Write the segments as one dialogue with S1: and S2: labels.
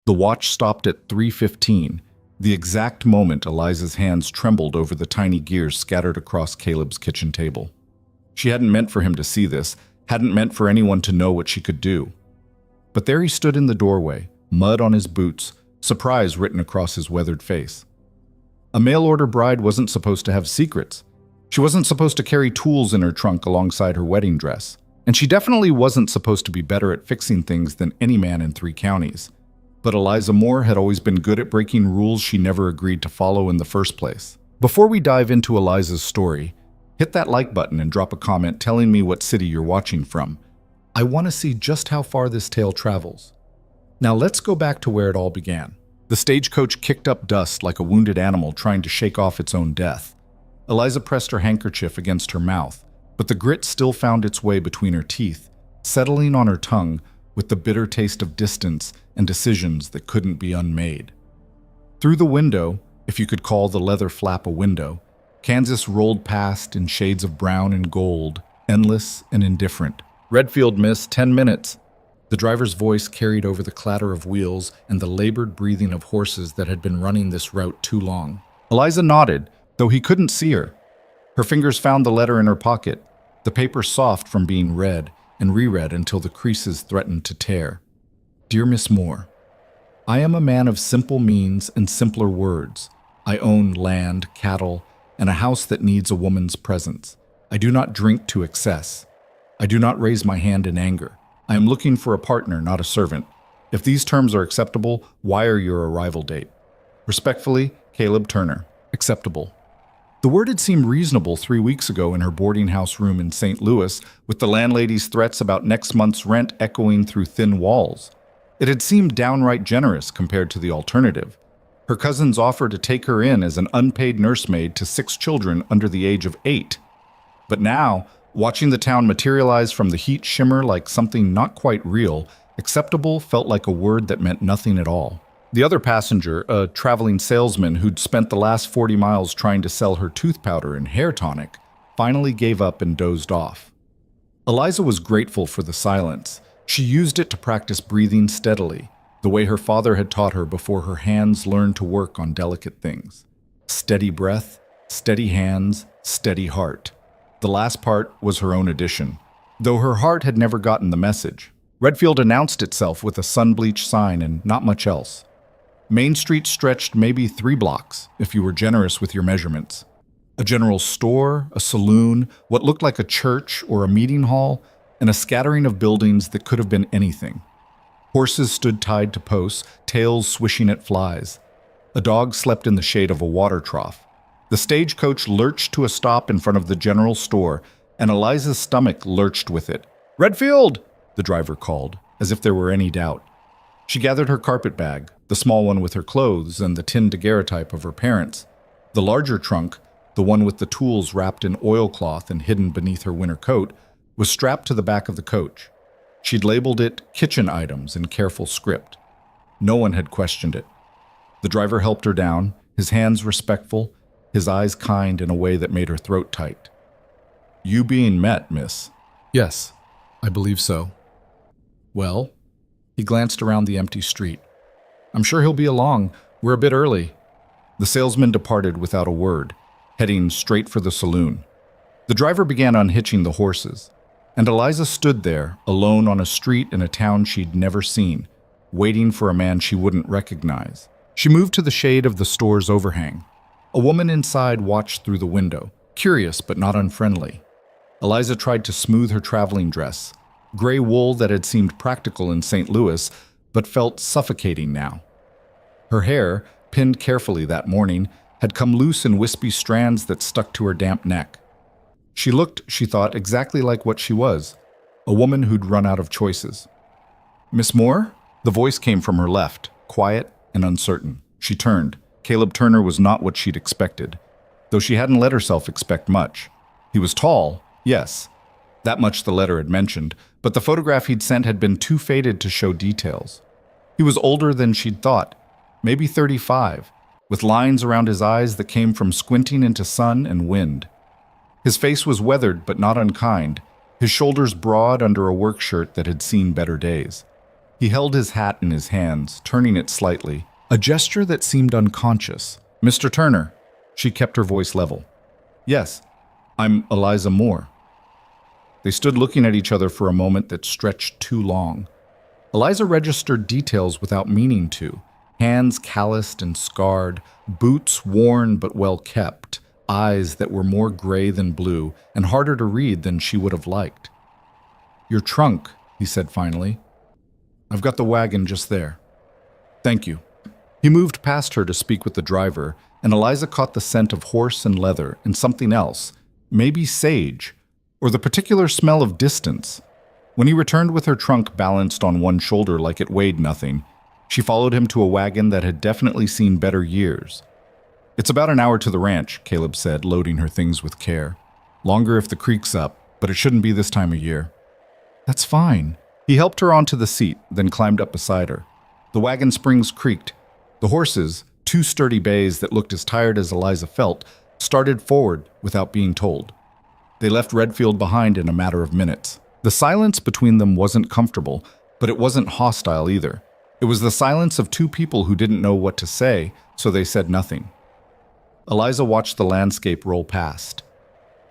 S1: The watch stopped at 3:15, the exact moment Eliza's hands trembled over the tiny gears scattered across Caleb's kitchen table. She hadn't meant for him to see this, hadn't meant for anyone to know what she could do. But there he stood in the doorway, mud on his boots, surprise written across his weathered face. A mail-order bride wasn't supposed to have secrets. She wasn't supposed to carry tools in her trunk alongside her wedding dress. And she definitely wasn't supposed to be better at fixing things than any man in 3 counties. But Eliza Moore had always been good at breaking rules she never agreed to follow in the first place. Before we dive into Eliza's story, hit that like button and drop a comment telling me what city you're watching from. I want to see just how far this tale travels. Now let's go back to where it all began. The stagecoach kicked up dust like a wounded animal trying to shake off its own death. Eliza pressed her handkerchief against her mouth, but the grit still found its way between her teeth, settling on her tongue with the bitter taste of distance and decisions that couldn't be unmade. Through the window, if you could call the leather flap a window, Kansas rolled past in shades of brown and gold, endless and indifferent. "Redfield, miss, 10 minutes. The driver's voice carried over the clatter of wheels and the labored breathing of horses that had been running this route too long. Eliza nodded, though he couldn't see her. Her fingers found the letter in her pocket, the paper soft from being read and reread until the creases threatened to tear. "Dear Miss Moore, I am a man of simple means and simpler words. I own land, cattle, and a house that needs a woman's presence. I do not drink to excess. I do not raise my hand in anger. I am looking for a partner, not a servant. If these terms are acceptable, wire your arrival date. Respectfully, Caleb Turner." Acceptable. The word had seemed reasonable 3 weeks ago in her boarding house room in St. Louis, with the landlady's threats about next month's rent echoing through thin walls. It had seemed downright generous compared to the alternative. Her cousin's offer to take her in as an unpaid nursemaid to 6 children under the age of 8. But now, watching the town materialize from the heat shimmer like something not quite real, acceptable felt like a word that meant nothing at all. The other passenger, a traveling salesman who'd spent the last 40 miles trying to sell her tooth powder and hair tonic, finally gave up and dozed off. Eliza was grateful for the silence. She used it to practice breathing steadily, the way her father had taught her before her hands learned to work on delicate things. Steady breath, steady hands, steady heart. The last part was her own addition, though her heart had never gotten the message. Redfield announced itself with a sun-bleached sign and not much else. Main Street stretched maybe 3 blocks, if you were generous with your measurements. A general store, a saloon, what looked like a church or a meeting hall, and a scattering of buildings that could have been anything. Horses stood tied to posts, tails swishing at flies. A dog slept in the shade of a water trough. The stagecoach lurched to a stop in front of the general store, and Eliza's stomach lurched with it. "Redfield!" the driver called, as if there were any doubt. She gathered her carpet bag, the small one with her clothes and the tin daguerreotype of her parents. The larger trunk, the one with the tools wrapped in oilcloth and hidden beneath her winter coat, was strapped to the back of the coach. She'd labeled it kitchen items in careful script. No one had questioned it. The driver helped her down, his hands respectful, his eyes kind in a way that made her throat tight. "You being met, miss?" "Yes, I believe so." "Well?" He glanced around the empty street. "I'm sure he'll be along. We're a bit early." The salesman departed without a word, heading straight for the saloon. The driver began unhitching the horses, and Eliza stood there, alone on a street in a town she'd never seen, waiting for a man she wouldn't recognize. She moved to the shade of the store's overhang. A woman inside watched through the window, curious but not unfriendly. Eliza tried to smooth her traveling dress, gray wool that had seemed practical in St. Louis, but felt suffocating now. Her hair, pinned carefully that morning, had come loose in wispy strands that stuck to her damp neck. She looked, she thought, exactly like what she was, a woman who'd run out of choices. "Miss Moore?" The voice came from her left, quiet and uncertain. She turned. Caleb Turner was not what she'd expected, though she hadn't let herself expect much. He was tall, yes, that much the letter had mentioned, but the photograph he'd sent had been too faded to show details. He was older than she'd thought, maybe 35, with lines around his eyes that came from squinting into sun and wind. His face was weathered but not unkind, his shoulders broad under a work shirt that had seen better days. He held his hat in his hands, turning it slightly, a gesture that seemed unconscious. "Mr. Turner." She kept her voice level. "Yes, I'm Eliza Moore." They stood looking at each other for a moment that stretched too long. Eliza registered details without meaning to. Hands calloused and scarred, boots worn but well kept, eyes that were more gray than blue and harder to read than she would have liked. "Your trunk," he said finally. "I've got the wagon just there." "Thank you." He moved past her to speak with the driver, and Eliza caught the scent of horse and leather and something else, maybe sage, or the particular smell of distance. When he returned with her trunk balanced on one shoulder like it weighed nothing, she followed him to a wagon that had definitely seen better years. "It's about an hour to the ranch," Caleb said, loading her things with care. "Longer if the creek's up, but it shouldn't be this time of year." "That's fine." He helped her onto the seat, then climbed up beside her. The wagon springs creaked. The horses, two sturdy bays that looked as tired as Eliza felt, started forward without being told. They left Redfield behind in a matter of minutes. The silence between them wasn't comfortable, but it wasn't hostile either. It was the silence of two people who didn't know what to say, so they said nothing. Eliza watched the landscape roll past.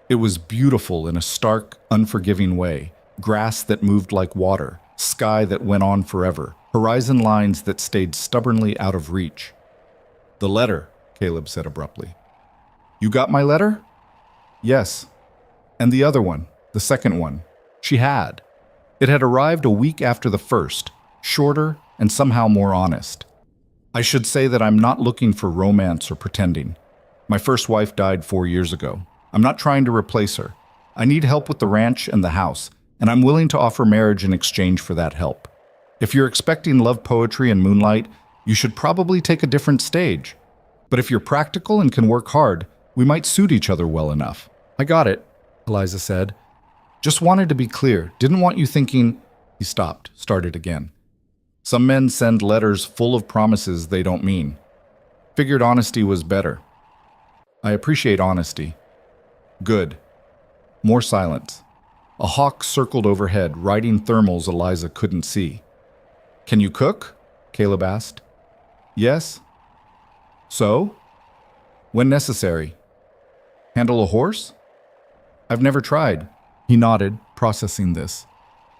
S1: It was beautiful in a stark, unforgiving way. Grass that moved like water, sky that went on forever, horizon lines that stayed stubbornly out of reach. "The letter," Caleb said abruptly. "You got my letter?" "Yes." "And the other one, the second one?" She had. It had arrived a week after the first, shorter and somehow more honest. "I should say that I'm not looking for romance or pretending. My first wife died 4 years ago. I'm not trying to replace her. I need help with the ranch and the house, and I'm willing to offer marriage in exchange for that help. If you're expecting love poetry and moonlight, you should probably take a different stage. But if you're practical and can work hard, we might suit each other well enough." "I got it," Eliza said. "Just wanted to be clear. Didn't want you thinking—" He stopped, started again. "Some men send letters full of promises they don't mean. Figured honesty was better." "I appreciate honesty." "Good." More silence. A hawk circled overhead, riding thermals Eliza couldn't see. "Can you cook?" Caleb asked. "Yes." "So?" "When necessary." "Handle a horse?" "I've never tried." He nodded, processing this.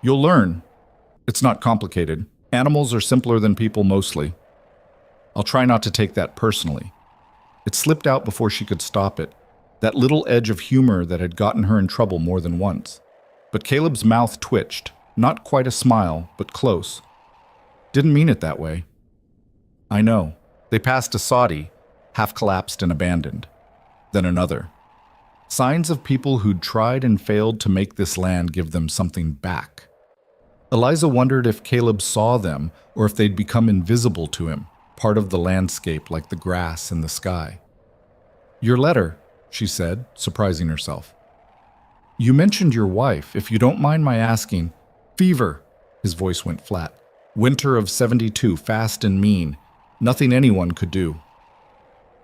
S1: "You'll learn. It's not complicated. Animals are simpler than people mostly." "I'll try not to take that personally." It slipped out before she could stop it, that little edge of humor that had gotten her in trouble more than once. But Caleb's mouth twitched, not quite a smile, but close. "Didn't mean it that way." "I know." They passed a soddy, half collapsed and abandoned. Then another. Signs of people who'd tried and failed to make this land give them something back. Eliza wondered if Caleb saw them or if they'd become invisible to him, part of the landscape like the grass and the sky. "Your letter," she said, surprising herself. "You mentioned your wife, if you don't mind my asking." "Fever." His voice went flat. "Winter of 72, fast and mean. Nothing anyone could do."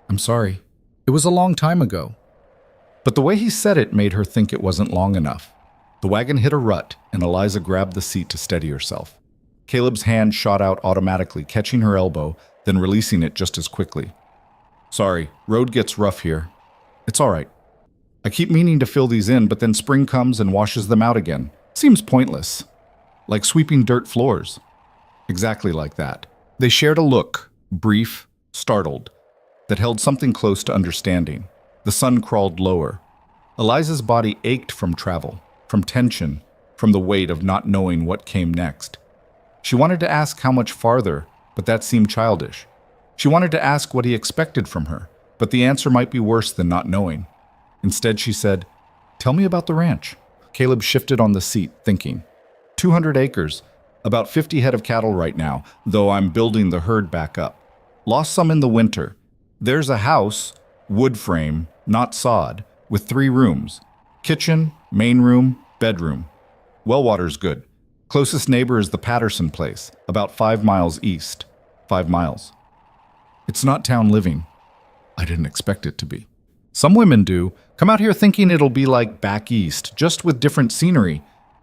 S1: "I'm sorry. It was a long time ago." But the way he said it made her think it wasn't long enough. The wagon hit a rut, and Eliza grabbed the seat to steady herself. Caleb's hand shot out automatically, catching her elbow, then releasing it just as quickly. "Sorry, road gets rough here." "It's all right. I keep meaning to fill these in, but then spring comes and washes them out again. Seems pointless. Like sweeping dirt floors." Exactly like that. They shared a look, brief, startled, that held something close to understanding. The sun crawled lower. Eliza's body ached from travel, from tension, from the weight of not knowing what came next. She wanted to ask how much farther, but that seemed childish. She wanted to ask what he expected from her, but the answer might be worse than not knowing. Instead, she said, "Tell me about the ranch." Caleb shifted on the seat, thinking. 200 acres, about 50 head of cattle right now, though I'm building the herd back up. Lost some in the winter. There's a house, wood frame, not sod, with 3 rooms. Kitchen, main room, bedroom. Well water's good. Closest neighbor is the Patterson place, about 5 miles east. 5 miles. It's not town living. I didn't expect it to be. Some women do. Come out here thinking it'll be like back east, just with different scenery.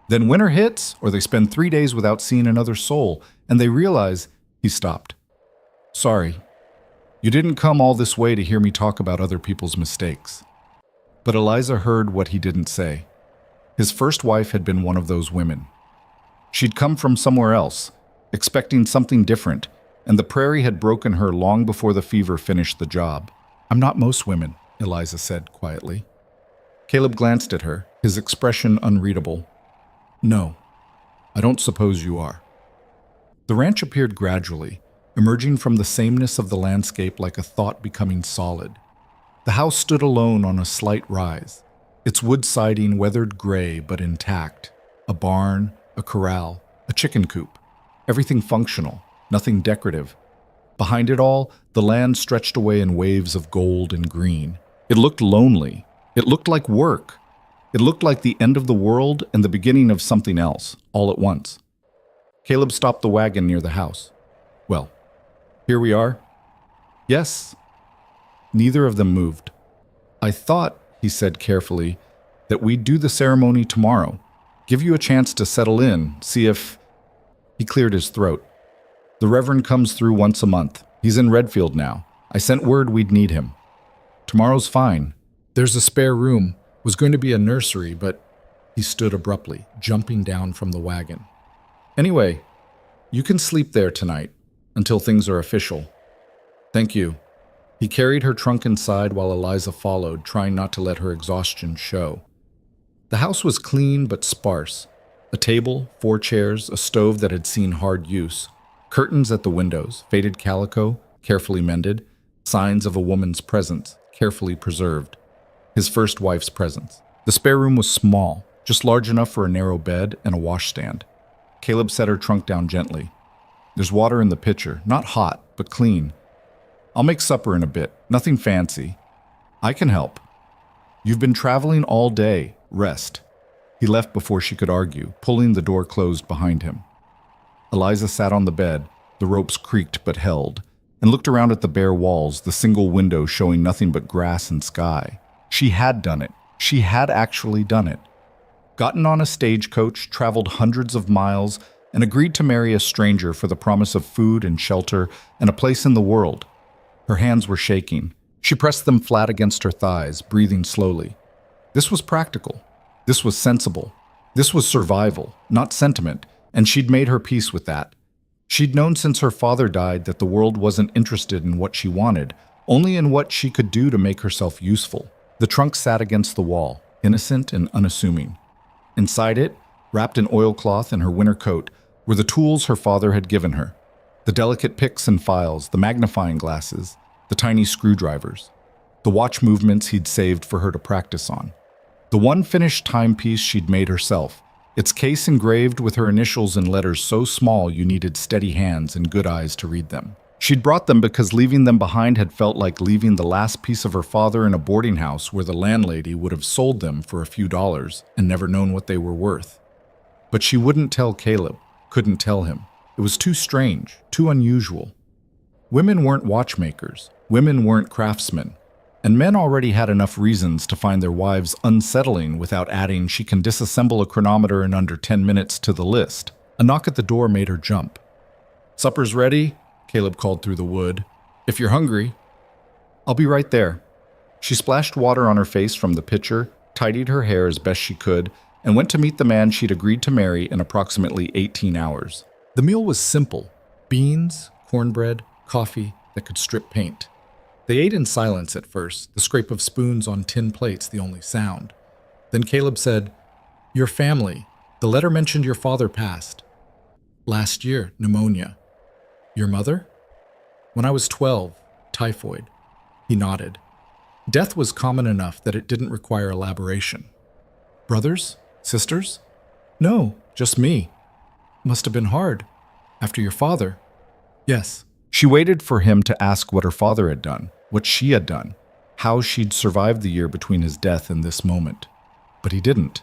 S1: Then winter hits, or they spend 3 days without seeing another soul, and they realize he stopped. Sorry, you didn't come all this way to hear me talk about other people's mistakes. But Eliza heard what he didn't say. His first wife had been one of those women. She'd come from somewhere else, expecting something different, and the prairie had broken her long before the fever finished the job. I'm not most women, Eliza said quietly. Caleb glanced at her, his expression unreadable. No, I don't suppose you are. The ranch appeared gradually, emerging from the sameness of the landscape like a thought becoming solid. The house stood alone on a slight rise, its wood siding weathered gray but intact. A barn, a corral, a chicken coop. Everything functional, nothing decorative. Behind it all, the land stretched away in waves of gold and green. It looked lonely. It looked like work. It looked like the end of the world and the beginning of something else, all at once. Caleb stopped the wagon near the house. Well, here we are. Yes. Neither of them moved. I thought, he said carefully, that we'd do the ceremony tomorrow. Give you a chance to settle in, see if... He cleared his throat. The Reverend comes through once a month. He's in Redfield now. I sent word we'd need him. Tomorrow's fine. There's a spare room. Was going to be a nursery, but... He stood abruptly, jumping down from the wagon. Anyway, you can sleep there tonight, until things are official. Thank you. He carried her trunk inside while Eliza followed, trying not to let her exhaustion show. The house was clean but sparse. A table, 4 chairs, a stove that had seen hard use, curtains at the windows, faded calico, carefully mended, signs of a woman's presence, carefully preserved. His first wife's presence. The spare room was small, just large enough for a narrow bed and a washstand. Caleb set her trunk down gently. There's water in the pitcher, not hot, but clean. I'll make supper in a bit, nothing fancy. I can help. You've been traveling all day. Rest. He left before she could argue, pulling the door closed behind him. Eliza sat on the bed, the ropes creaked but held, and looked around at the bare walls, the single window showing nothing but grass and sky. She had done it. She had actually done it. Gotten on a stagecoach, traveled hundreds of miles, and agreed to marry a stranger for the promise of food and shelter and a place in the world. Her hands were shaking. She pressed them flat against her thighs, breathing slowly. This was practical. This was sensible. This was survival, not sentiment, and she'd made her peace with that. She'd known since her father died that the world wasn't interested in what she wanted, only in what she could do to make herself useful. The trunk sat against the wall, innocent and unassuming. Inside it, wrapped in oilcloth and her winter coat, were the tools her father had given her. The delicate picks and files, the magnifying glasses, the tiny screwdrivers, the watch movements he'd saved for her to practice on. The one finished timepiece she'd made herself, its case engraved with her initials in letters so small you needed steady hands and good eyes to read them. She'd brought them because leaving them behind had felt like leaving the last piece of her father in a boarding house where the landlady would have sold them for a few dollars and never known what they were worth. But she wouldn't tell Caleb, couldn't tell him. It was too strange, too unusual. Women weren't watchmakers, women weren't craftsmen, and men already had enough reasons to find their wives unsettling without adding she can disassemble a chronometer in under 10 minutes to the list. A knock at the door made her jump. Supper's ready? Caleb called through the wood. If you're hungry. I'll be right there. She splashed water on her face from the pitcher, tidied her hair as best she could, and went to meet the man she'd agreed to marry in approximately 18 hours. The meal was simple. Beans, cornbread, coffee that could strip paint. They ate in silence at first, the scrape of spoons on tin plates the only sound. Then Caleb said, Your family. The letter mentioned your father passed. Last year, pneumonia. Your mother? When I was 12, typhoid. He nodded. Death was common enough that it didn't require elaboration. Brothers? Sisters? No, just me. Must have been hard. After your father. Yes. She waited for him to ask what her father had done, what she had done, how she'd survived the year between his death and this moment. But he didn't.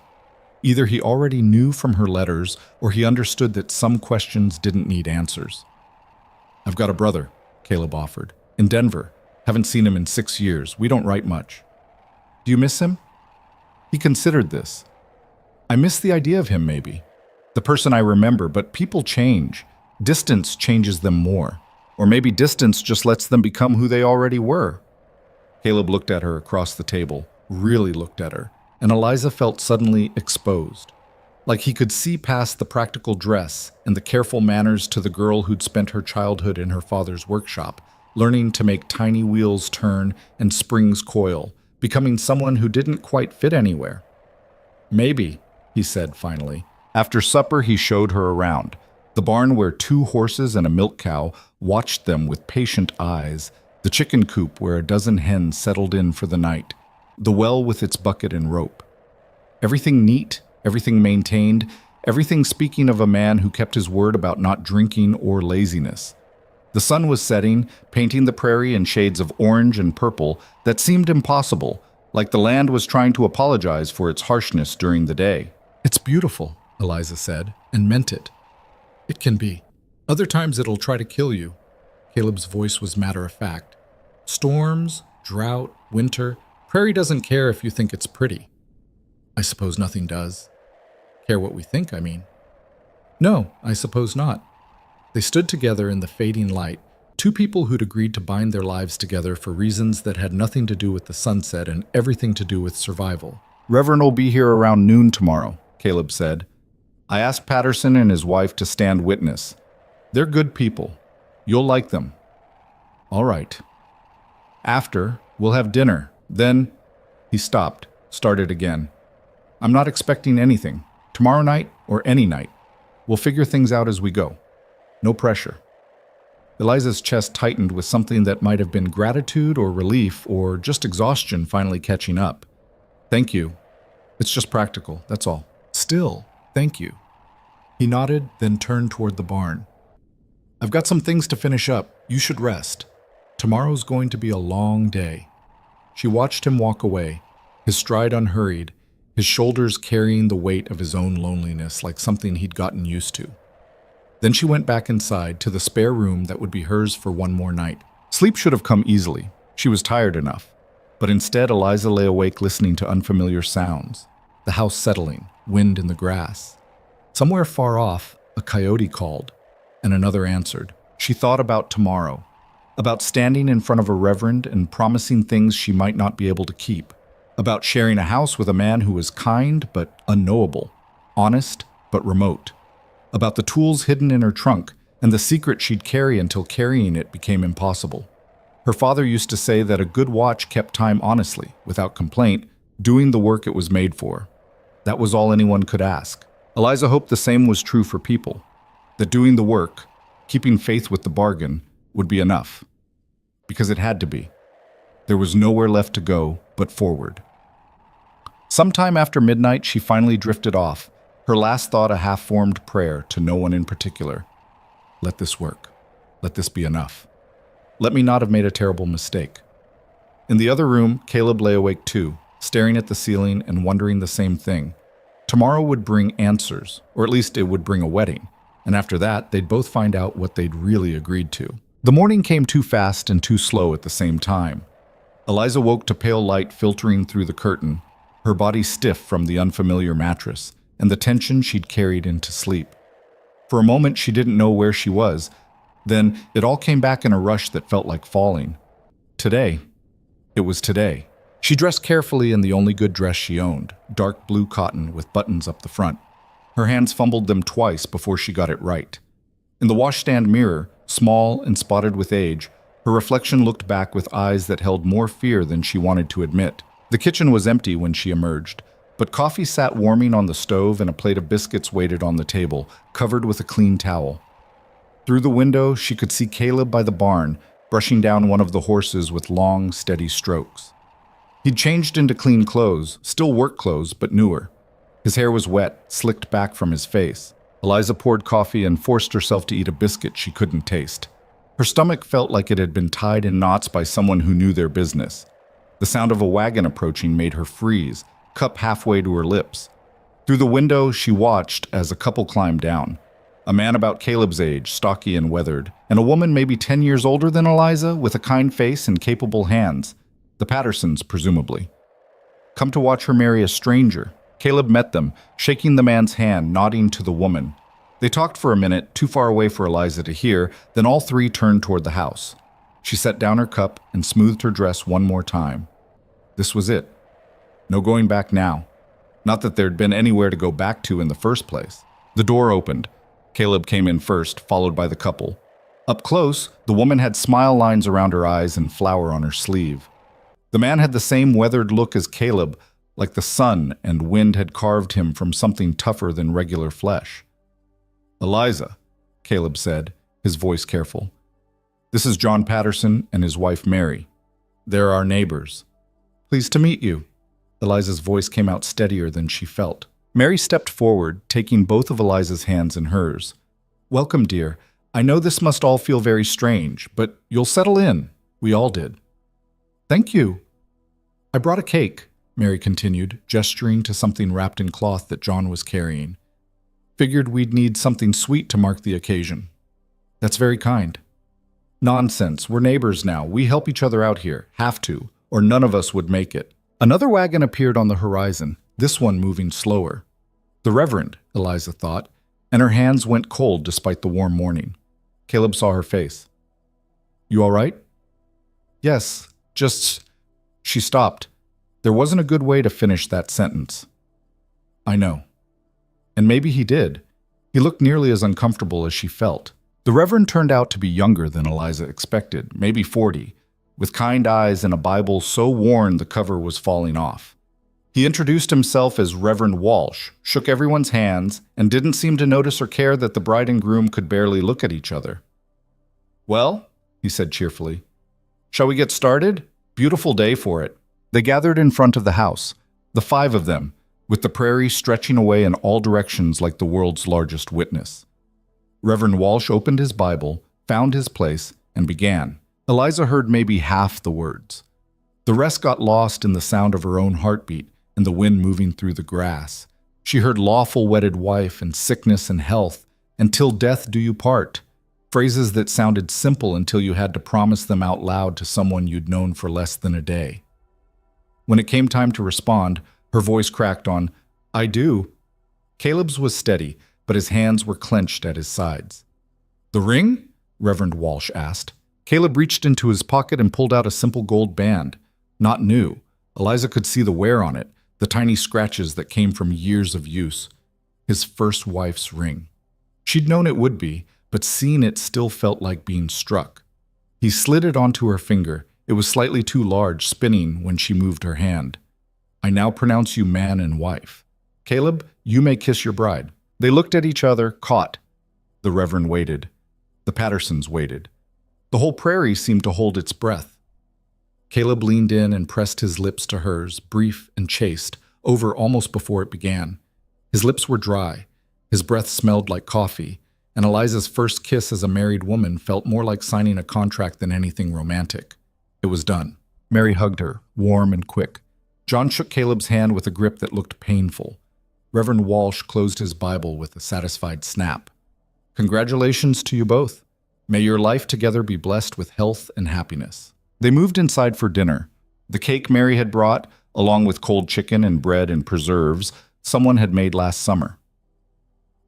S1: Either he already knew from her letters, or he understood that some questions didn't need answers. I've got a brother, Caleb offered. In Denver. Haven't seen him in 6 years. We don't write much. Do you miss him? He considered this. I miss the idea of him, maybe. The person I remember, but people change. Distance changes them more. Or maybe distance just lets them become who they already were. Caleb looked at her across the table, really looked at her, and Eliza felt suddenly exposed. Like he could see past the practical dress and the careful manners to the girl who'd spent her childhood in her father's workshop, learning to make tiny wheels turn and springs coil, becoming someone who didn't quite fit anywhere. Maybe, he said finally. After supper, he showed her around. The barn where 2 horses and a milk cow watched them with patient eyes, the chicken coop where a dozen hens settled in for the night, the well with its bucket and rope. Everything neat, everything maintained, everything speaking of a man who kept his word about not drinking or laziness. The sun was setting, painting the prairie in shades of orange and purple that seemed impossible, like the land was trying to apologize for its harshness during the day. "It's beautiful," Eliza said, and meant it. "It can be. Other times it'll try to kill you." Caleb's voice was matter-of-fact. "Storms, drought, winter, prairie doesn't care if you think it's pretty." "I suppose nothing does." "Care what we think, I mean." "No, I suppose not." They stood together in the fading light, 2 people who'd agreed to bind their lives together for reasons that had nothing to do with the sunset and everything to do with survival. "Reverend will be here around noon tomorrow," Caleb said. "I asked Patterson and his wife to stand witness. They're good people. You'll like them." "All right." "After, we'll have dinner. Then—" He stopped, started again. "I'm not expecting anything. Tomorrow night or any night. We'll figure things out as we go. No pressure." Eliza's chest tightened with something that might have been gratitude or relief or just exhaustion finally catching up. "Thank you. It's just practical, that's all." "Still, thank you." He nodded, then turned toward the barn. "I've got some things to finish up. You should rest. Tomorrow's going to be a long day." She watched him walk away, his stride unhurried, his shoulders carrying the weight of his own loneliness like something he'd gotten used to. Then she went back inside to the spare room that would be hers for one more night. Sleep should have come easily. She was tired enough. But instead, Eliza lay awake listening to unfamiliar sounds. The house settling, wind in the grass. Somewhere far off, a coyote called, and another answered. She thought about tomorrow, about standing in front of a reverend and promising things she might not be able to keep, about sharing a house with a man who was kind but unknowable, honest but remote, about the tools hidden in her trunk and the secret she'd carry until carrying it became impossible. Her father used to say that a good watch kept time honestly, without complaint, doing the work it was made for. That was all anyone could ask. Eliza hoped the same was true for people, that doing the work, keeping faith with the bargain, would be enough. Because it had to be. There was nowhere left to go but forward. Sometime after midnight, she finally drifted off, her last thought a half-formed prayer to no one in particular. Let this work. Let this be enough. Let me not have made a terrible mistake. In the other room, Caleb lay awake too, staring at the ceiling and wondering the same thing. Tomorrow would bring answers, or at least it would bring a wedding, and after that, they'd both find out what they'd really agreed to. The morning came too fast and too slow at the same time. Eliza woke to pale light filtering through the curtain, her body stiff from the unfamiliar mattress and the tension she'd carried into sleep. For a moment, she didn't know where she was. Then it all came back in a rush that felt like falling. Today. It was today. She dressed carefully in the only good dress she owned, dark blue cotton with buttons up the front. Her hands fumbled them twice before she got it right. In the washstand mirror, small and spotted with age, her reflection looked back with eyes that held more fear than she wanted to admit. The kitchen was empty when she emerged, but coffee sat warming on the stove and a plate of biscuits waited on the table, covered with a clean towel. Through the window, she could see Caleb by the barn, brushing down one of the horses with long, steady strokes. He'd changed into clean clothes, still work clothes, but newer. His hair was wet, slicked back from his face. Eliza poured coffee and forced herself to eat a biscuit she couldn't taste. Her stomach felt like it had been tied in knots by someone who knew their business. The sound of a wagon approaching made her freeze, cup halfway to her lips. Through the window, she watched as a couple climbed down. A man about Caleb's age, stocky and weathered, and a woman maybe 10 years older than Eliza, with a kind face and capable hands. The Pattersons, presumably. Come to watch her marry a stranger, Caleb met them, shaking the man's hand, nodding to the woman. They talked for a minute, too far away for Eliza to hear, then all three turned toward the house. She set down her cup and smoothed her dress one more time. This was it. No going back now. Not that there'd been anywhere to go back to in the first place. The door opened. Caleb came in first, followed by the couple. Up close, the woman had smile lines around her eyes and flower on her sleeve. The man had the same weathered look as Caleb, like the sun and wind had carved him from something tougher than regular flesh. "Eliza," Caleb said, his voice careful. "This is John Patterson and his wife Mary. They're our neighbors." "Pleased to meet you." Eliza's voice came out steadier than she felt. Mary stepped forward, taking both of Eliza's hands in hers. "Welcome, dear. I know this must all feel very strange, but you'll settle in. We all did." "Thank you." "I brought a cake," Mary continued, gesturing to something wrapped in cloth that John was carrying. "Figured we'd need something sweet to mark the occasion." "That's very kind." "Nonsense. We're neighbors now. We help each other out here. Have to, or none of us would make it." Another wagon appeared on the horizon, this one moving slower. The Reverend, Eliza thought, and her hands went cold despite the warm morning. Caleb saw her face. "You all right?" "Yes, just..." She stopped. There wasn't a good way to finish that sentence. "I know." And maybe he did. He looked nearly as uncomfortable as she felt. The Reverend turned out to be younger than Eliza expected, maybe 40, with kind eyes and a Bible so worn the cover was falling off. He introduced himself as Reverend Walsh, shook everyone's hands, and didn't seem to notice or care that the bride and groom could barely look at each other. "Well," he said cheerfully, "shall we get started? Beautiful day for it." They gathered in front of the house, the 5 of them, with the prairie stretching away in all directions like the world's largest witness. Reverend Walsh opened his Bible, found his place, and began. Eliza heard maybe half the words. The rest got lost in the sound of her own heartbeat and the wind moving through the grass. She heard "lawful wedded wife" and "sickness and health," and "till death do you part," phrases that sounded simple until you had to promise them out loud to someone you'd known for less than a day. When it came time to respond, her voice cracked on, "I do." Caleb's was steady, but his hands were clenched at his sides. "The ring?" Reverend Walsh asked. Caleb reached into his pocket and pulled out a simple gold band. Not new. Eliza could see the wear on it, the tiny scratches that came from years of use. His first wife's ring. She'd known it would be, but seeing it still felt like being struck. He slid it onto her finger. It was slightly too large, spinning when she moved her hand. "I now pronounce you man and wife. Caleb, you may kiss your bride." They looked at each other, caught. The Reverend waited. The Pattersons waited. The whole prairie seemed to hold its breath. Caleb leaned in and pressed his lips to hers, brief and chaste, over almost before it began. His lips were dry. His breath smelled like coffee, and Eliza's first kiss as a married woman felt more like signing a contract than anything romantic. It was done. Mary hugged her, warm and quick. John shook Caleb's hand with a grip that looked painful. Reverend Walsh closed his Bible with a satisfied snap. "Congratulations to you both. May your life together be blessed with health and happiness." They moved inside for dinner. The cake Mary had brought, along with cold chicken and bread and preserves, someone had made last summer.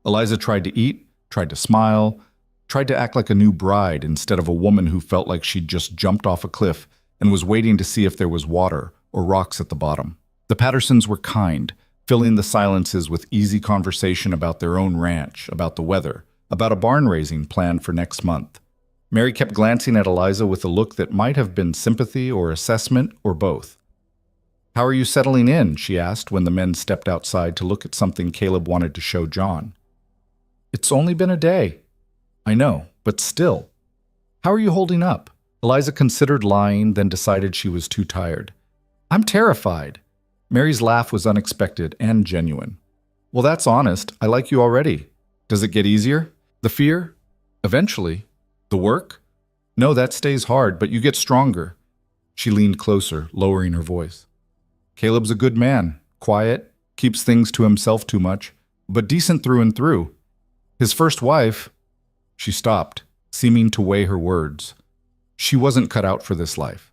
S1: Eliza tried to eat, tried to smile, tried to act like a new bride instead of a woman who felt like she'd just jumped off a cliff and was waiting to see if there was water or rocks at the bottom. The Pattersons were kind, filling the silences with easy conversation about their own ranch, about the weather, about a barn raising planned for next month. Mary kept glancing at Eliza with a look that might have been sympathy or assessment or both. "How are you settling in?" she asked when the men stepped outside to look at something Caleb wanted to show John. "It's only been a day." "I know, but still." "How are you holding up?" Eliza considered lying, then decided she was too tired. "I'm terrified." Mary's laugh was unexpected and genuine. "Well, that's honest. I like you already. Does it get easier? The fear? Eventually. The work? No, that stays hard, but you get stronger." She leaned closer, lowering her voice. "Caleb's a good man, quiet, keeps things to himself too much, but decent through and through. His first wife..." She stopped, seeming to weigh her words. She wasn't cut out for this life.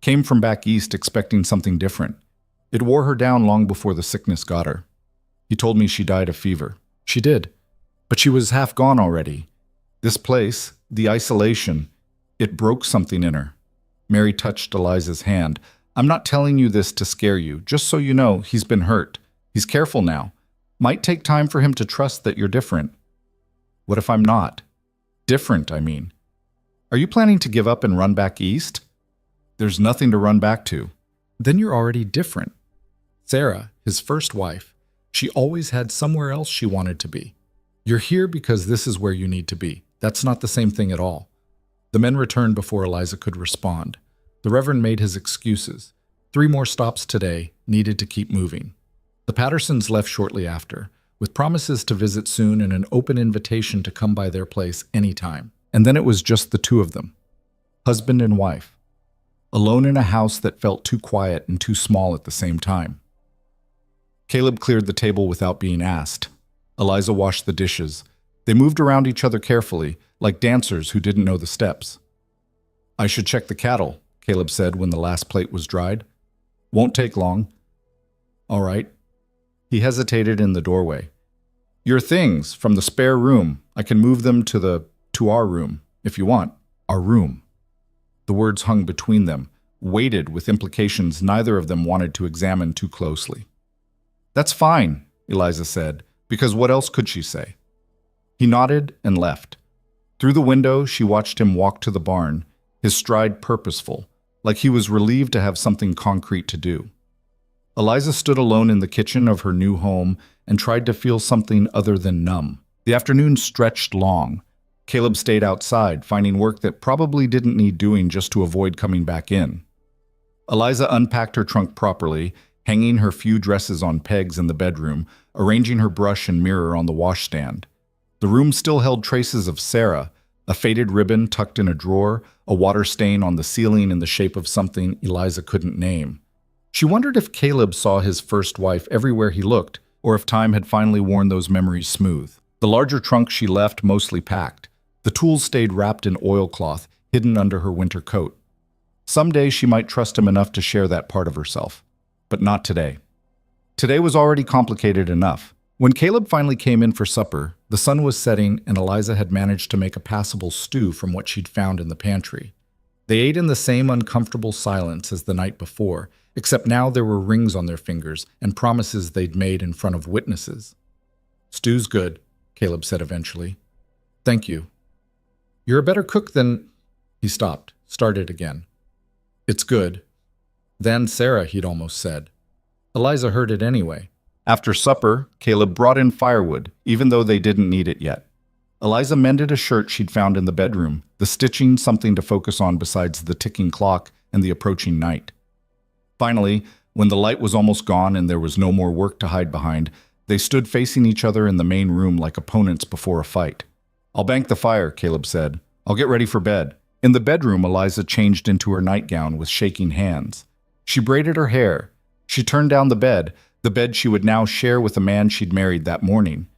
S1: Came from back east expecting something different. It wore her down long before the sickness got her. He told me she died of fever. She did. But she was half gone already. This place, the isolation, it broke something in her. Mary touched Eliza's hand. I'm not telling you this to scare you. Just so you know, he's been hurt. He's careful now. Might take time for him to trust that you're different. What if I'm not? Different, I mean. Are you planning to give up and run back east? There's nothing to run back to. Then you're already different. Sarah, his first wife, she always had somewhere else she wanted to be. You're here because this is where you need to be. That's not the same thing at all. The men returned before Eliza could respond. The Reverend made his excuses. 3 more stops today, needed to keep moving. The Pattersons left shortly after, with promises to visit soon and an open invitation to come by their place anytime. And then it was just the 2 of them, husband and wife, alone in a house that felt too quiet and too small at the same time. Caleb cleared the table without being asked. Eliza washed the dishes. They moved around each other carefully, like dancers who didn't know the steps. I should check the cattle, Caleb said when the last plate was dried. Won't take long. All right. He hesitated in the doorway. Your things from the spare room. I can move them to our room, if you want. Our room. The words hung between them, weighted with implications neither of them wanted to examine too closely. That's fine, Eliza said, because what else could she say? He nodded and left. Through the window, she watched him walk to the barn, his stride purposeful, like he was relieved to have something concrete to do. Eliza stood alone in the kitchen of her new home and tried to feel something other than numb. The afternoon stretched long. Caleb stayed outside, finding work that probably didn't need doing just to avoid coming back in. Eliza unpacked her trunk properly, hanging her few dresses on pegs in the bedroom, arranging her brush and mirror on the washstand. The room still held traces of Sarah, a faded ribbon tucked in a drawer, a water stain on the ceiling in the shape of something Eliza couldn't name. She wondered if Caleb saw his first wife everywhere he looked, or if time had finally worn those memories smooth. The larger trunk she left mostly packed. The tools stayed wrapped in oilcloth, hidden under her winter coat. Someday she might trust him enough to share that part of herself. But not today. Today was already complicated enough. When Caleb finally came in for supper, the sun was setting and Eliza had managed to make a passable stew from what she'd found in the pantry. They ate in the same uncomfortable silence as the night before, except now there were rings on their fingers and promises they'd made in front of witnesses. Stew's good, Caleb said eventually. Thank you. You're a better cook than... He stopped, started again. It's good. Than Sarah, he'd almost said. Eliza heard it anyway. After supper, Caleb brought in firewood, even though they didn't need it yet. Eliza mended a shirt she'd found in the bedroom, the stitching something to focus on besides the ticking clock and the approaching night. Finally, when the light was almost gone and there was no more work to hide behind, they stood facing each other in the main room like opponents before a fight. I'll bank the fire, Caleb said. I'll get ready for bed. In the bedroom, Eliza changed into her nightgown with shaking hands. She braided her hair. She turned down the bed she would now share with a man she'd married that morning.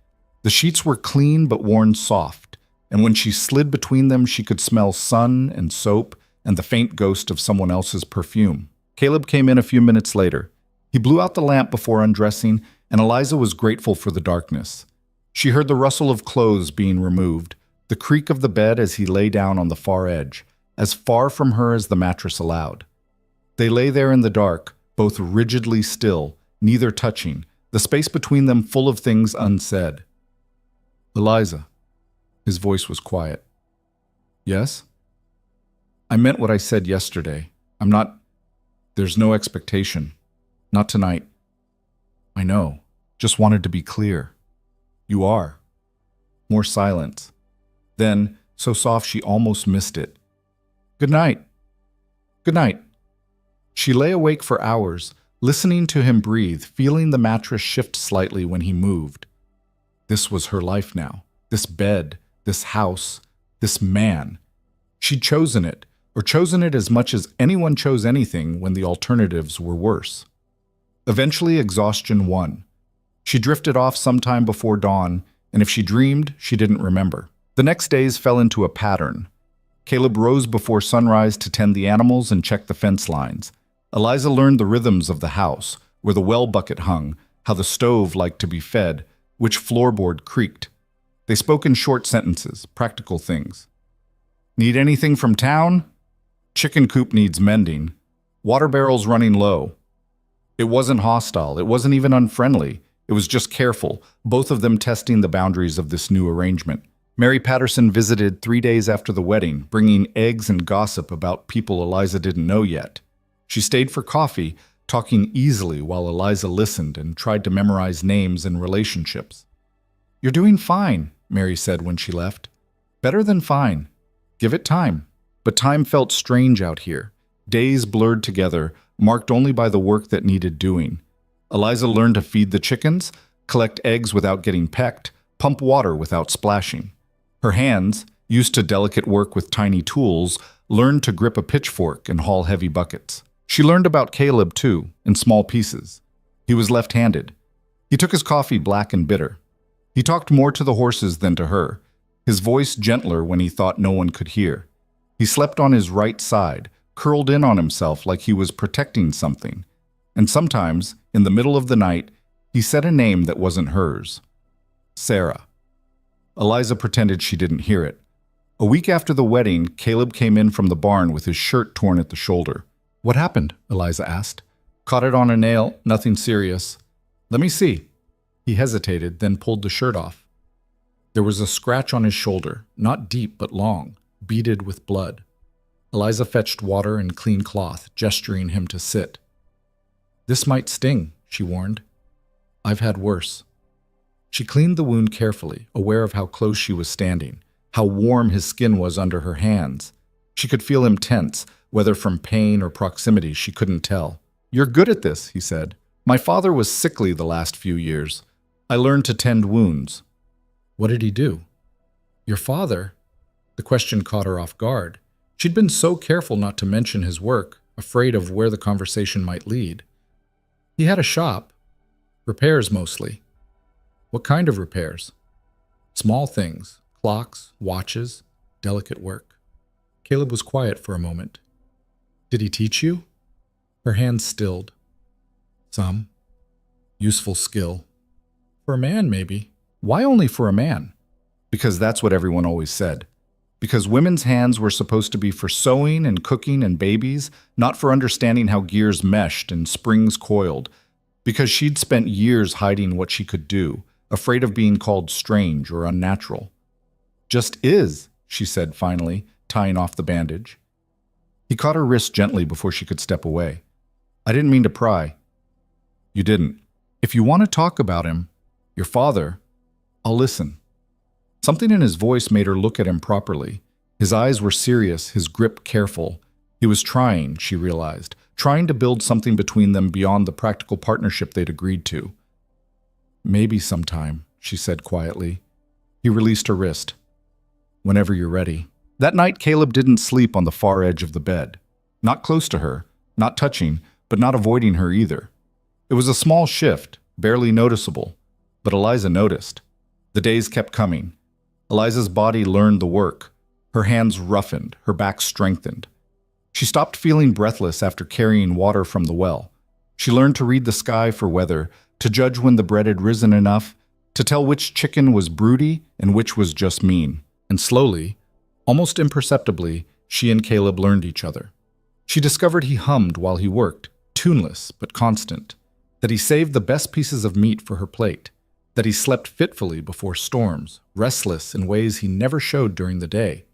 S1: The sheets were clean but worn soft, and when she slid between them, she could smell sun and soap and the faint ghost of someone else's perfume. Caleb came in a few minutes later. He blew out the lamp before undressing, and Eliza was grateful for the darkness. She heard the rustle of clothes being removed, the creak of the bed as he lay down on the far edge, as far from her as the mattress allowed. They lay there in the dark, both rigidly still, neither touching, the space between them full of things unsaid. Eliza. His voice was quiet. Yes? I meant what I said yesterday. There's no expectation. Not tonight. I know. Just wanted to be clear. You are. More silence. Then, so soft she almost missed it. Good night. Good night. She lay awake for hours, listening to him breathe, feeling the mattress shift slightly when he moved. This was her life now. This bed, this house, this man. She'd chosen it, or chosen it as much as anyone chose anything when the alternatives were worse. Eventually, exhaustion won. She drifted off sometime before dawn, and if she dreamed, she didn't remember. The next days fell into a pattern. Caleb rose before sunrise to tend the animals and check the fence lines. Eliza learned the rhythms of the house, where the well bucket hung, how the stove liked to be fed, which floorboard creaked. They spoke in short sentences, practical things. Need anything from town? Chicken coop needs mending. Water barrel's running low. It wasn't hostile. It wasn't even unfriendly. It was just careful, both of them testing the boundaries of this new arrangement. Mary Patterson visited 3 days after the wedding, bringing eggs and gossip about people Eliza didn't know yet. She stayed for coffee, talking easily while Eliza listened and tried to memorize names and relationships. "You're doing fine," Mary said when she left. "Better than fine. Give it time." But time felt strange out here. Days blurred together, marked only by the work that needed doing. Eliza learned to feed the chickens, collect eggs without getting pecked, pump water without splashing. Her hands, used to delicate work with tiny tools, learned to grip a pitchfork and haul heavy buckets. She learned about Caleb, too, in small pieces. He was left-handed. He took his coffee black and bitter. He talked more to the horses than to her, his voice gentler when he thought no one could hear. He slept on his right side, curled in on himself like he was protecting something. And sometimes, in the middle of the night, he said a name that wasn't hers. Sarah. Eliza pretended she didn't hear it. A week after the wedding, Caleb came in from the barn with his shirt torn at the shoulder. "What happened?" Eliza asked. "Caught it on a nail, nothing serious." "Let me see." He hesitated, then pulled the shirt off. There was a scratch on his shoulder, not deep but long, beaded with blood. Eliza fetched water and clean cloth, gesturing him to sit. "This might sting," she warned. "I've had worse." She cleaned the wound carefully, aware of how close she was standing, how warm his skin was under her hands. She could feel him tense, whether from pain or proximity, she couldn't tell. "You're good at this," he said. "My father was sickly the last few years. I learned to tend wounds." "What did he do?" "Your father?" The question caught her off guard. She'd been so careful not to mention his work, afraid of where the conversation might lead. "He had a shop. Repairs mostly." "What kind of repairs?" "Small things. Clocks, watches, delicate work." Caleb was quiet for a moment. "Did he teach you?" Her hands stilled. "Some. Useful skill. For a man, maybe." "Why only for a man?" "Because that's what everyone always said. Because women's hands were supposed to be for sewing and cooking and babies, not for understanding how gears meshed and springs coiled. Because she'd spent years hiding what she could do, afraid of being called strange or unnatural." "Just is," she said finally, tying off the bandage. He caught her wrist gently before she could step away. "I didn't mean to pry." "You didn't. If you want to talk about him, your father, I'll listen." Something in his voice made her look at him properly. His eyes were serious, his grip careful. He was trying, she realized, trying to build something between them beyond the practical partnership they'd agreed to. "Maybe sometime," she said quietly. He released her wrist. "Whenever you're ready." That night, Caleb didn't sleep on the far edge of the bed. Not close to her, not touching, but not avoiding her either. It was a small shift, barely noticeable, but Eliza noticed. The days kept coming. Eliza's body learned the work. Her hands roughened, her back strengthened. She stopped feeling breathless after carrying water from the well. She learned to read the sky for weather, to judge when the bread had risen enough, to tell which chicken was broody and which was just mean. And slowly, almost imperceptibly, she and Caleb learned each other. She discovered he hummed while he worked, tuneless but constant, that he saved the best pieces of meat for her plate, that he slept fitfully before storms, restless in ways he never showed during the day.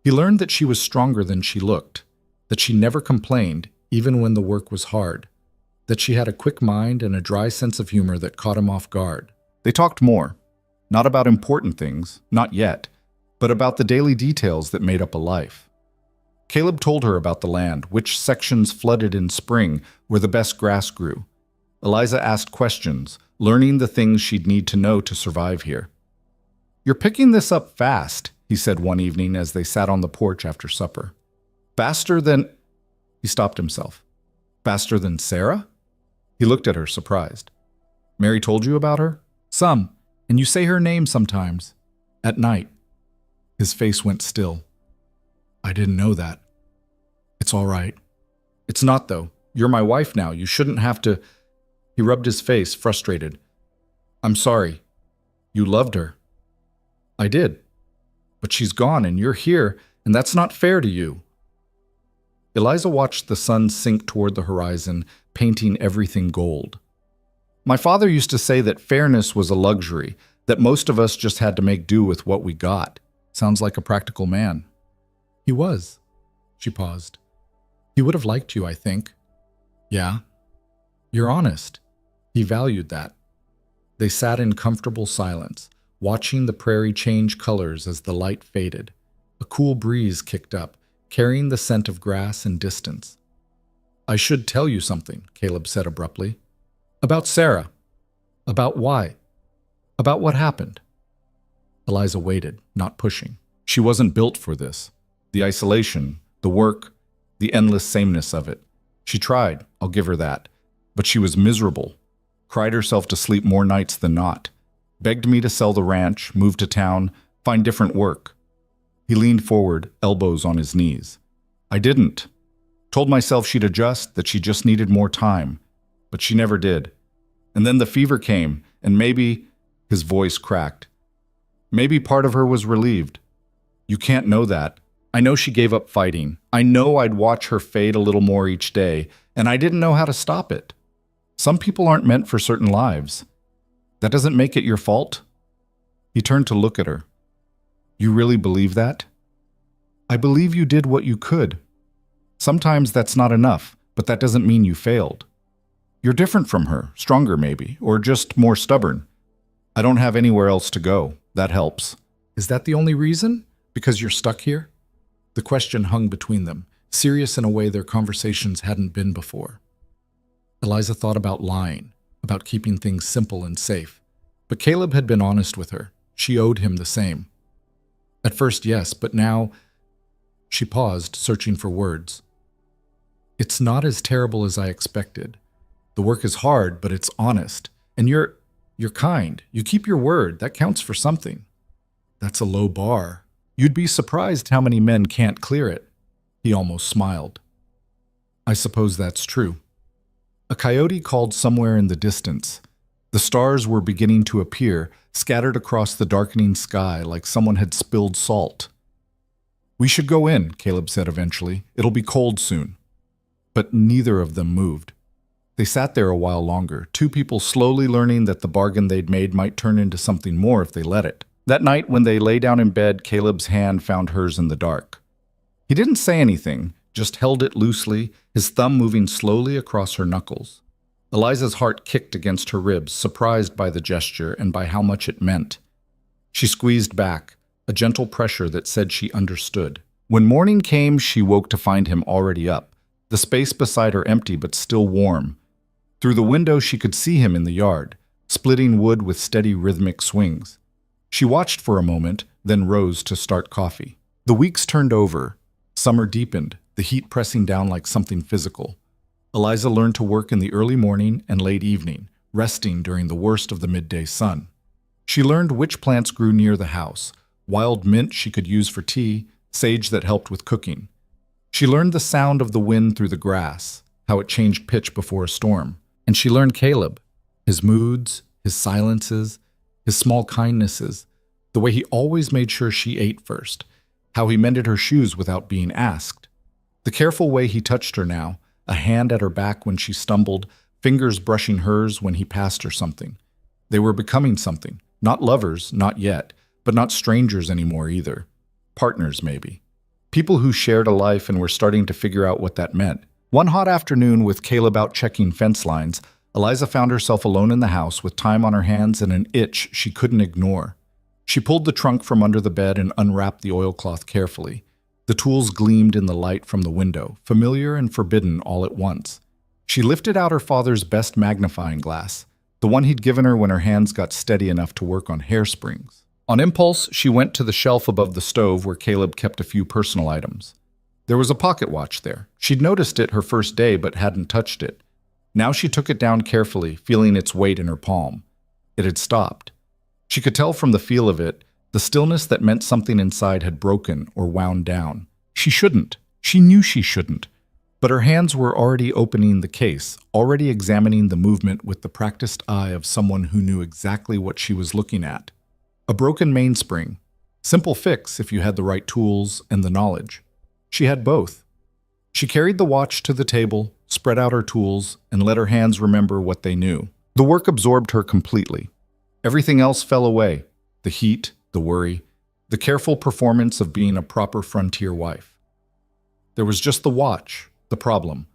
S1: He learned that she was stronger than she looked, that she never complained, even when the work was hard, that she had a quick mind and a dry sense of humor that caught him off guard. They talked more, not about important things, not yet, but about the daily details that made up a life. Caleb told her about the land, which sections flooded in spring, where the best grass grew. Eliza asked questions, learning the things she'd need to know to survive here. "You're picking this up fast," he said one evening as they sat on the porch after supper. "Faster than—" He stopped himself. "Faster than Sarah?" He looked at her, surprised. "Mary told you about her?" "Some, and you say her name sometimes. At night." His face went still. "I didn't know that." "It's all right." "It's not, though. You're my wife now. You shouldn't have to—" He rubbed his face, frustrated. I'm sorry. You loved her. I did. But she's gone and you're here, and that's not fair to you. Eliza watched the sun sink toward the horizon, painting everything gold. My father used to say that fairness was a luxury, that most of us just had to make do with what we got. Sounds like a practical man. He was. She paused. He would have liked you, I think. Yeah. You're honest. He valued that. They sat in comfortable silence, watching the prairie change colors as the light faded. A cool breeze kicked up, carrying the scent of grass and distance. I should tell you something, Caleb said abruptly. About Sarah. About why. About what happened. Eliza waited, not pushing. She wasn't built for this. The isolation, the work, the endless sameness of it. She tried, I'll give her that. But she was miserable. Cried herself to sleep more nights than not. Begged me to sell the ranch, move to town, find different work. He leaned forward, elbows on his knees. I didn't. Told myself she'd adjust, that she just needed more time. But she never did. And then the fever came, and maybe, his voice cracked. Maybe part of her was relieved. You can't know that. I know she gave up fighting. I know I'd watch her fade a little more each day, and I didn't know how to stop it. Some people aren't meant for certain lives. That doesn't make it your fault. He turned to look at her. You really believe that? I believe you did what you could. Sometimes that's not enough, but that doesn't mean you failed. You're different from her, stronger maybe, or just more stubborn. I don't have anywhere else to go. That helps. Is that the only reason? Because you're stuck here? The question hung between them, serious in a way their conversations hadn't been before. Eliza thought about lying, about keeping things simple and safe. But Caleb had been honest with her. She owed him the same. At first, yes, but now... She paused, searching for words. It's not as terrible as I expected. The work is hard, but it's honest. And you're kind. You keep your word. That counts for something. That's a low bar. You'd be surprised how many men can't clear it. He almost smiled. I suppose that's true. A coyote called somewhere in the distance. The stars were beginning to appear, scattered across the darkening sky like someone had spilled salt. We should go in, Caleb said eventually. It'll be cold soon. But neither of them moved. They sat there a while longer, two people slowly learning that the bargain they'd made might turn into something more if they let it. That night, when they lay down in bed, Caleb's hand found hers in the dark. He didn't say anything, just held it loosely, his thumb moving slowly across her knuckles. Eliza's heart kicked against her ribs, surprised by the gesture and by how much it meant. She squeezed back, a gentle pressure that said she understood. When morning came, she woke to find him already up, the space beside her empty but still warm. Through the window, she could see him in the yard, splitting wood with steady rhythmic swings. She watched for a moment, then rose to start coffee. The weeks turned over. Summer deepened, the heat pressing down like something physical. Eliza learned to work in the early morning and late evening, resting during the worst of the midday sun. She learned which plants grew near the house, wild mint she could use for tea, sage that helped with cooking. She learned the sound of the wind through the grass, how it changed pitch before a storm. And she learned Caleb, his moods, his silences, his small kindnesses, the way he always made sure she ate first, how he mended her shoes without being asked, the careful way he touched her now, a hand at her back when she stumbled, fingers brushing hers when he passed her something. They were becoming something, not lovers, not yet, but not strangers anymore either. Partners, maybe. People who shared a life and were starting to figure out what that meant. One hot afternoon, with Caleb out checking fence lines, Eliza found herself alone in the house with time on her hands and an itch she couldn't ignore. She pulled the trunk from under the bed and unwrapped the oilcloth carefully. The tools gleamed in the light from the window, familiar and forbidden all at once. She lifted out her father's best magnifying glass, the one he'd given her when her hands got steady enough to work on hairsprings. On impulse, she went to the shelf above the stove where Caleb kept a few personal items. There was a pocket watch there. She'd noticed it her first day but hadn't touched it. Now she took it down carefully, feeling its weight in her palm. It had stopped. She could tell from the feel of it, the stillness that meant something inside had broken or wound down. She shouldn't. She knew she shouldn't. But her hands were already opening the case, already examining the movement with the practiced eye of someone who knew exactly what she was looking at. A broken mainspring. Simple fix if you had the right tools and the knowledge. She had both. She carried the watch to the table, spread out her tools, and let her hands remember what they knew. The work absorbed her completely. Everything else fell away. The heat, the worry, the careful performance of being a proper frontier wife. There was just the watch, the problem,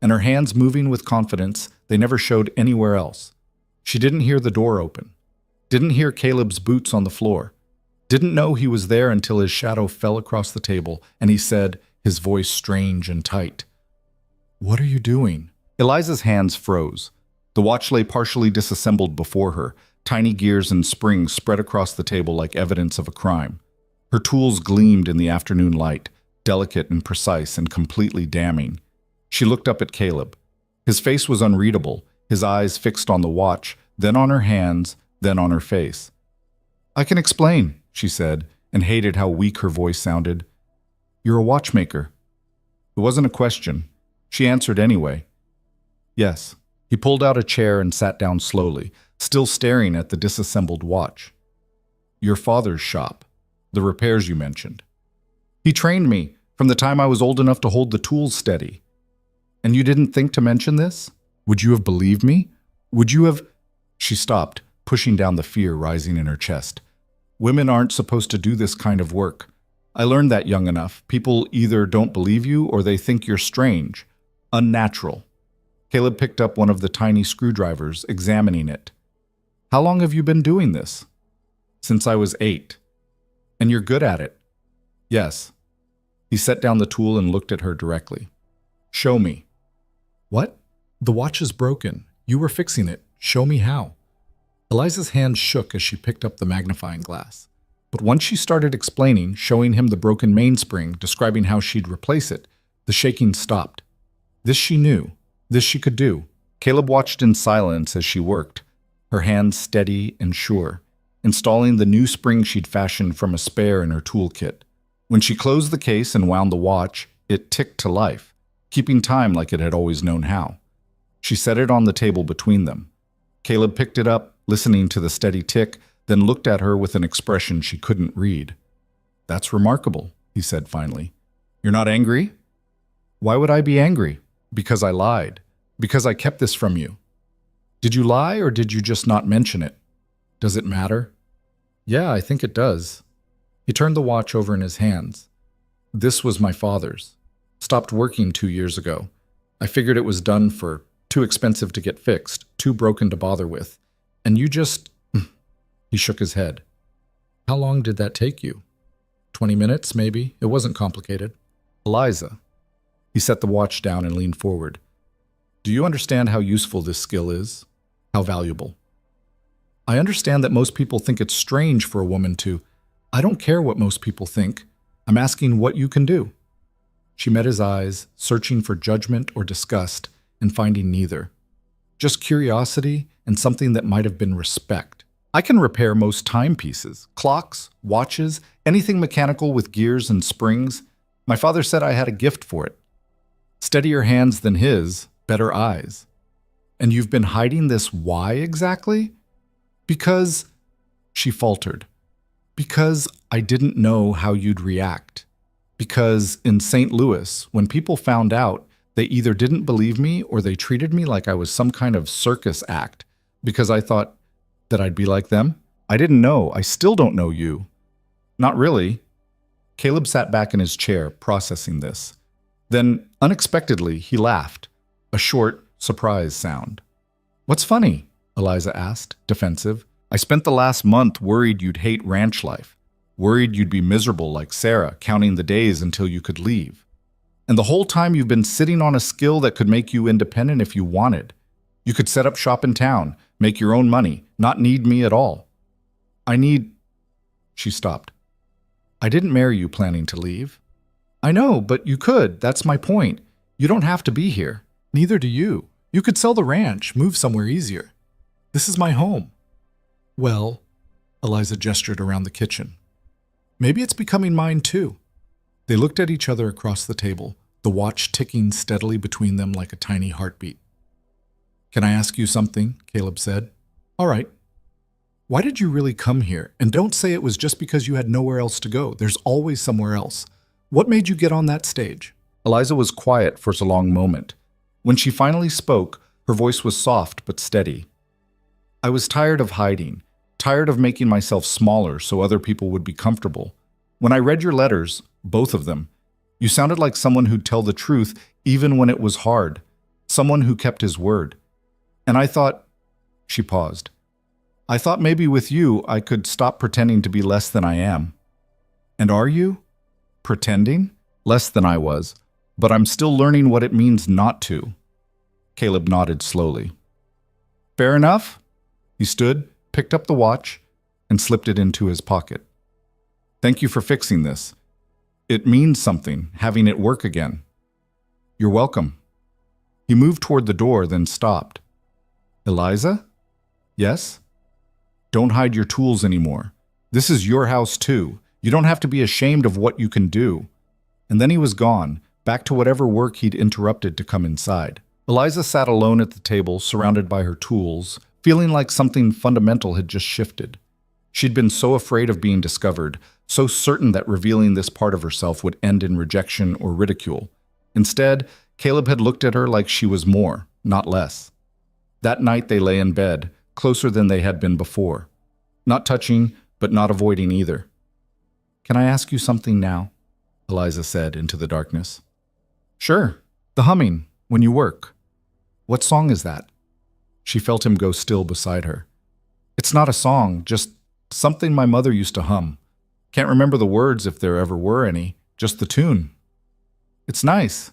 S1: and her hands moving with confidence they never showed anywhere else. She didn't hear the door open, didn't hear Caleb's boots on the floor, didn't know he was there until his shadow fell across the table and he said, his voice strange and tight, "What are you doing?" Eliza's hands froze. The watch lay partially disassembled before her, tiny gears and springs spread across the table like evidence of a crime. Her tools gleamed in the afternoon light, delicate and precise and completely damning. She looked up at Caleb. His face was unreadable, his eyes fixed on the watch, then on her hands, then on her face. "I can explain," she said, and hated how weak her voice sounded. "You're a watchmaker." It wasn't a question. She answered anyway. "Yes." He pulled out a chair and sat down slowly, still staring at the disassembled watch. "Your father's shop, the repairs you mentioned. He trained me from the time I was old enough to hold the tools steady. And you didn't think to mention this? Would you have believed me? Would you have—" She stopped, pushing down the fear rising in her chest. "Women aren't supposed to do this kind of work. I learned that young enough. People either don't believe you or they think you're strange, unnatural." Caleb picked up one of the tiny screwdrivers, examining it. "How long have you been doing this?" "Since I was 8. "And you're good at it?" "Yes." He set down the tool and looked at her directly. "Show me." "What?" "The watch is broken. You were fixing it. Show me how." Eliza's hand shook as she picked up the magnifying glass. But once she started explaining, showing him the broken mainspring, describing how she'd replace it, the shaking stopped. This she knew. This she could do. Caleb watched in silence as she worked, her hands steady and sure, installing the new spring she'd fashioned from a spare in her toolkit. When she closed the case and wound the watch, it ticked to life, keeping time like it had always known how. She set it on the table between them. Caleb picked it up, listening to the steady tick, then looked at her with an expression she couldn't read. "That's remarkable," he said finally. "You're not angry?" "Why would I be angry?" "Because I lied. Because I kept this from you." "Did you lie or did you just not mention it?" "Does it matter?" "Yeah, I think it does." He turned the watch over in his hands. "This was my father's. Stopped working 2 years ago. I figured it was done for, too expensive to get fixed, too broken to bother with. And you just—" He shook his head. "How long did that take you?" 20 minutes, maybe. It wasn't complicated." "Eliza." He set the watch down and leaned forward. "Do you understand how useful this skill is? How valuable?" "I understand that most people think it's strange for a woman to—" "I don't care what most people think. I'm asking what you can do." She met his eyes, searching for judgment or disgust, and finding neither. Just curiosity and something that might have been respect. "I can repair most timepieces, clocks, watches, anything mechanical with gears and springs. My father said I had a gift for it. Steadier hands than his, better eyes." "And you've been hiding this why exactly?" "Because—" She faltered. "Because I didn't know how you'd react. Because in St. Louis, when people found out, they either didn't believe me or they treated me like I was some kind of circus act, because I thought that I'd be like them. I didn't know. I still don't know you." "Not really." Caleb sat back in his chair, processing this. Then, unexpectedly, he laughed, a short, surprised sound. "What's funny?" Eliza asked, defensive. "I spent the last month worried you'd hate ranch life, worried you'd be miserable like Sarah, counting the days until you could leave. And the whole time you've been sitting on a skill that could make you independent if you wanted. You could set up shop in town, make your own money, not need me at all." "I need—" She stopped. "I didn't marry you planning to leave." "I know, but you could. That's my point. You don't have to be here. Neither do you. You could sell the ranch, move somewhere easier. This is my home." "Well," Eliza gestured around the kitchen, "maybe it's becoming mine too." They looked at each other across the table, the watch ticking steadily between them like a tiny heartbeat. "Can I ask you something?" Caleb said. "All right. Why did you really come here? And don't say it was just because you had nowhere else to go. There's always somewhere else. What made you get on that stage?" Eliza was quiet for a long moment. When she finally spoke, her voice was soft but steady. "I was tired of hiding, tired of making myself smaller so other people would be comfortable. When I read your letters, both of them, you sounded like someone who'd tell the truth even when it was hard, someone who kept his word. And I thought," she paused, "I thought maybe with you I could stop pretending to be less than I am." "And are you? Pretending? Less than I was. But I'm still learning what it means not to." Caleb nodded slowly. "Fair enough." He stood, picked up the watch, and slipped it into his pocket. "Thank you for fixing this. It means something, having it work again." "You're welcome." He moved toward the door, then stopped. "Eliza?" "Yes?" "Don't hide your tools anymore. This is your house too. You don't have to be ashamed of what you can do." And then he was gone, back to whatever work he'd interrupted to come inside. Eliza sat alone at the table, surrounded by her tools, feeling like something fundamental had just shifted. She'd been so afraid of being discovered, so certain that revealing this part of herself would end in rejection or ridicule. Instead, Caleb had looked at her like she was more, not less. That night they lay in bed, closer than they had been before. Not touching, but not avoiding either. "Can I ask you something now?" Eliza said into the darkness. "Sure. The humming, when you work. What song is that?" She felt him go still beside her. "It's not a song, just something my mother used to hum. Can't remember the words if there ever were any, just the tune. It's nice.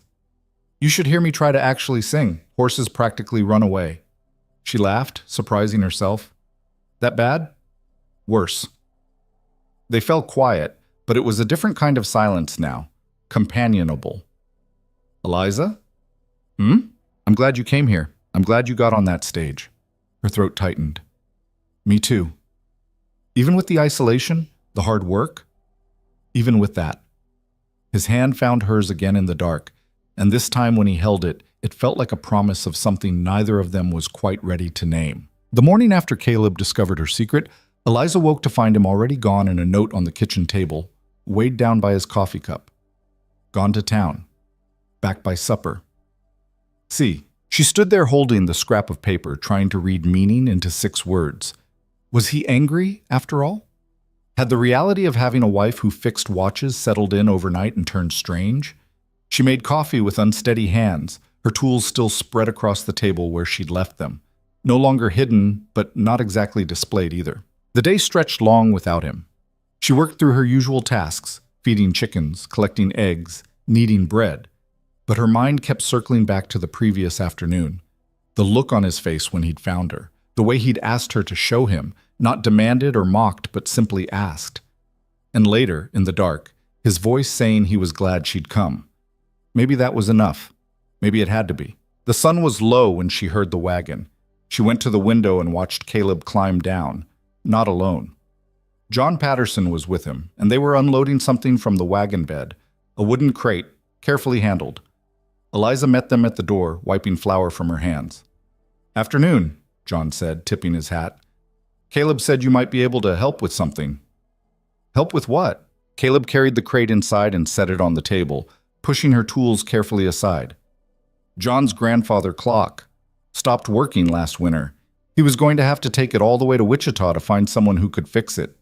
S1: You should hear me try to actually sing. Horses practically run away." She laughed, surprising herself. "That bad?" "Worse." They fell quiet, but it was a different kind of silence now, companionable. "Eliza?" "Hmm? I'm glad you came here. I'm glad you got on that stage." Her throat tightened. "Me too." "Even with the isolation, the hard work?" "Even with that." His hand found hers again in the dark, and this time when he held it, it felt like a promise of something neither of them was quite ready to name. The morning after Caleb discovered her secret, Eliza woke to find him already gone and a note on the kitchen table, weighed down by his coffee cup. Gone to town. Back by supper. See, she stood there holding the scrap of paper, trying to read meaning into 6 words. Was he angry, after all? Had the reality of having a wife who fixed watches settled in overnight and turned strange? She made coffee with unsteady hands, her tools still spread across the table where she'd left them. No longer hidden, but not exactly displayed either. The day stretched long without him. She worked through her usual tasks, feeding chickens, collecting eggs, kneading bread. But her mind kept circling back to the previous afternoon. The look on his face when he'd found her, the way he'd asked her to show him, not demanded or mocked, but simply asked. And later, in the dark, his voice saying he was glad she'd come. Maybe that was enough. Maybe it had to be. The sun was low when she heard the wagon. She went to the window and watched Caleb climb down, not alone. John Patterson was with him, and they were unloading something from the wagon bed, a wooden crate, carefully handled. Eliza met them at the door, wiping flour from her hands. "Afternoon," John said, tipping his hat. "Caleb said you might be able to help with something." "Help with what?" Caleb carried the crate inside and set it on the table, pushing her tools carefully aside. "John's grandfather clock stopped working last winter. He was going to have to take it all the way to Wichita to find someone who could fix it."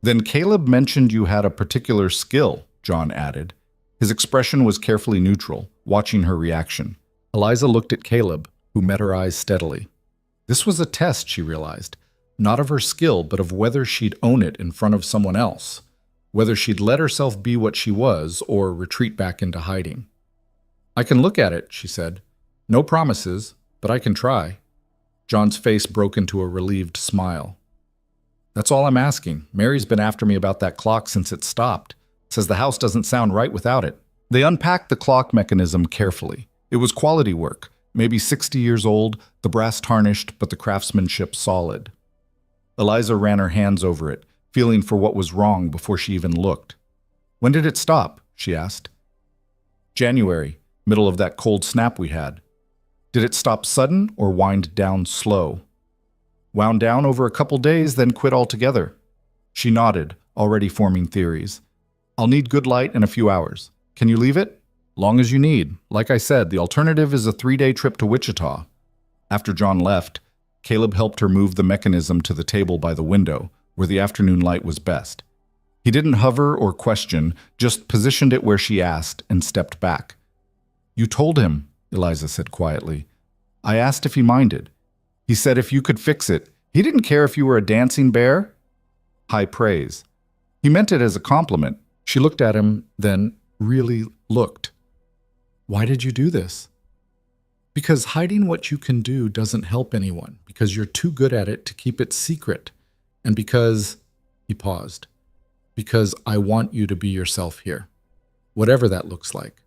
S1: "Then Caleb mentioned you had a particular skill," John added. His expression was carefully neutral, watching her reaction. Eliza looked at Caleb, who met her eyes steadily. This was a test, she realized, not of her skill, but of whether she'd own it in front of someone else, whether she'd let herself be what she was or retreat back into hiding. "I can look at it," she said. "No promises, but I can try." John's face broke into a relieved smile. "That's all I'm asking. Mary's been after me about that clock since it stopped. Says the house doesn't sound right without it." They unpacked the clock mechanism carefully. It was quality work, maybe 60 years old, the brass tarnished, but the craftsmanship solid. Eliza ran her hands over it, feeling for what was wrong before she even looked. "When did it stop?" she asked. January, middle of that cold snap we had. Did it stop sudden or wind down slow? Wound down over a couple days, then quit altogether. She nodded, already forming theories. I'll need good light in a few hours. Can you leave it? Long as you need. Like I said, the alternative is a 3-day trip to Wichita. After John left, Caleb helped her move the mechanism to the table by the window, where the afternoon light was best. He didn't hover or question, just positioned it where she asked and stepped back. You told him, Eliza said quietly. I asked if he minded. He said if you could fix it. He didn't care if you were a dancing bear. High praise. He meant it as a compliment. She looked at him, then really looked. Why did you do this? Because hiding what you can do doesn't help anyone, because you're too good at it to keep it secret, and because, he paused, because I want you to be yourself here, whatever that looks like.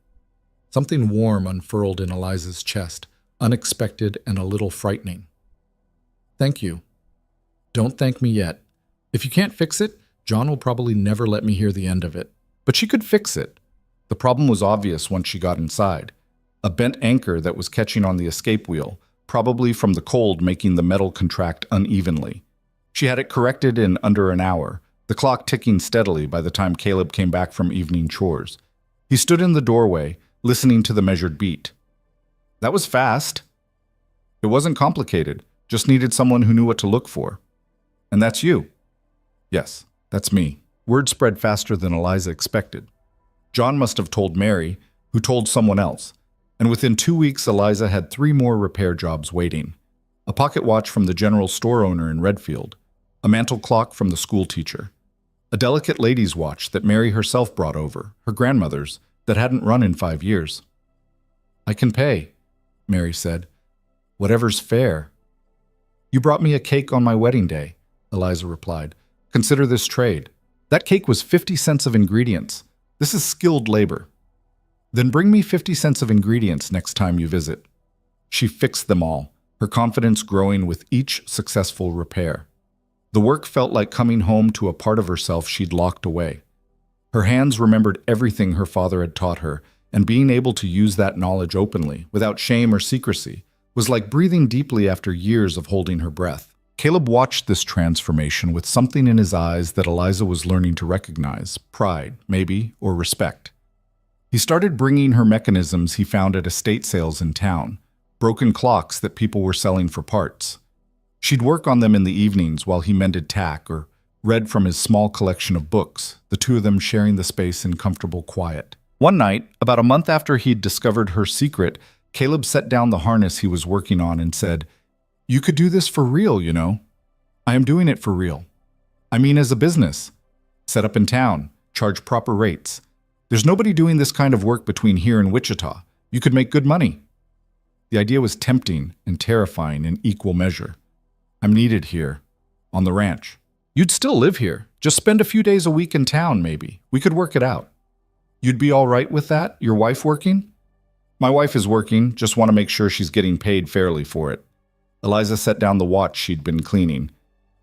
S1: Something warm unfurled in Eliza's chest, unexpected and a little frightening. Thank you. Don't thank me yet. If you can't fix it, John will probably never let me hear the end of it. But she could fix it. The problem was obvious once she got inside. A bent anchor that was catching on the escape wheel, probably from the cold making the metal contract unevenly. She had it corrected in under an hour, the clock ticking steadily by the time Caleb came back from evening chores. He stood in the doorway, listening to the measured beat. That was fast. It wasn't complicated, just needed someone who knew what to look for. And that's you. Yes, that's me. Word spread faster than Eliza expected. John must have told Mary, who told someone else. And within 2 weeks, Eliza had 3 more repair jobs waiting. A pocket watch from the general store owner in Redfield. A mantel clock from the school teacher. A delicate lady's watch that Mary herself brought over, her grandmother's, that hadn't run in 5 years. I can pay, Mary said. Whatever's fair. You brought me a cake on my wedding day, Eliza replied. Consider this trade. That cake was 50 cents of ingredients. This is skilled labor. Then bring me 50 cents of ingredients next time you visit. She fixed them all, her confidence growing with each successful repair. The work felt like coming home to a part of herself she'd locked away. Her hands remembered everything her father had taught her, and being able to use that knowledge openly, without shame or secrecy, was like breathing deeply after years of holding her breath. Caleb watched this transformation with something in his eyes that Eliza was learning to recognize, pride, maybe, or respect. He started bringing her mechanisms he found at estate sales in town, broken clocks that people were selling for parts. She'd work on them in the evenings while he mended tack or read from his small collection of books, the two of them sharing the space in comfortable quiet. One night, about a month after he'd discovered her secret, Caleb set down the harness he was working on and said, You could do this for real, you know. I am doing it for real. I mean as a business. Set up in town, charge proper rates. There's nobody doing this kind of work between here and Wichita. You could make good money. The idea was tempting and terrifying in equal measure. I'm needed here, on the ranch. You'd still live here. Just spend a few days a week in town, maybe. We could work it out. You'd be all right with that? Your wife working? My wife is working, just want to make sure she's getting paid fairly for it. Eliza set down the watch she'd been cleaning.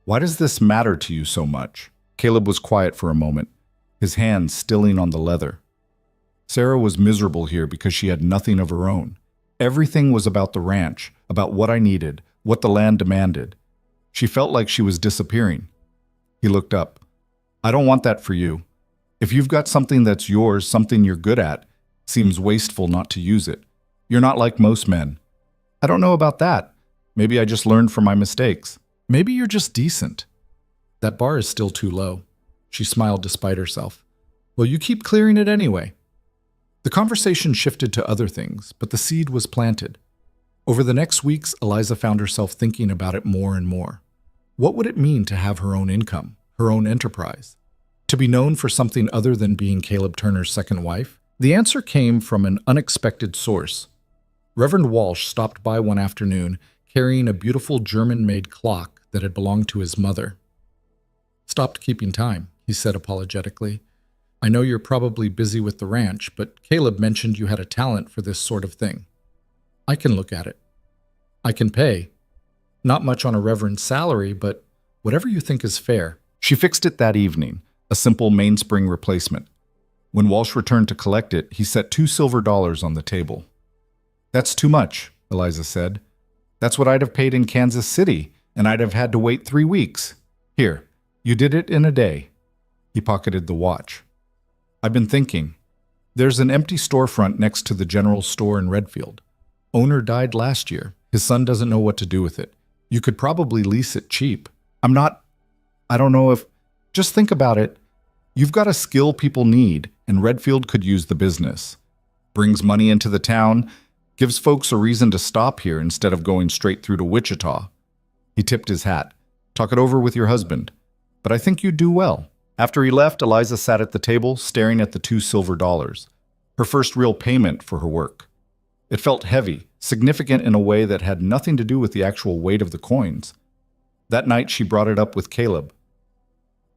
S1: Why does this matter to you so much? Caleb was quiet for a moment, his hands stilling on the leather. Sarah was miserable here because she had nothing of her own. Everything was about the ranch, about what I needed, what the land demanded. She felt like she was disappearing. He looked up. I don't want that for you. If you've got something that's yours, something you're good at, seems wasteful not to use it. You're not like most men. I don't know about that. Maybe I just learned from my mistakes. Maybe you're just decent. That bar is still too low. She smiled despite herself. Well, you keep clearing it anyway. The conversation shifted to other things, but the seed was planted. Over the next weeks, Eliza found herself thinking about it more and more. What would it mean to have her own income, her own enterprise? To be known for something other than being Caleb Turner's second wife? The answer came from an unexpected source. Reverend Walsh stopped by one afternoon carrying a beautiful German-made clock that had belonged to his mother. Stopped keeping time, he said apologetically. I know you're probably busy with the ranch, but Caleb mentioned you had a talent for this sort of thing. I can look at it. I can pay. Not much on a reverend's salary, but whatever you think is fair. She fixed it that evening, a simple mainspring replacement. When Walsh returned to collect it, he set $2 silver on the table. "That's too much," Eliza said. "That's what I'd have paid in Kansas City, and I'd have had to wait 3 weeks. Here, you did it in a day." He pocketed the watch. "I've been thinking. There's an empty storefront next to the general store in Redfield. Owner died last year. His son doesn't know what to do with it. You could probably lease it cheap. I don't know if... Just think about it. You've got a skill people need, and Redfield could use the business. Brings money into the town, gives folks a reason to stop here instead of going straight through to Wichita." He tipped his hat. "Talk it over with your husband. But I think you'd do well." After he left, Eliza sat at the table, staring at the $2 silver, her first real payment for her work. It felt heavy, significant in a way that had nothing to do with the actual weight of the coins. That night, she brought it up with Caleb.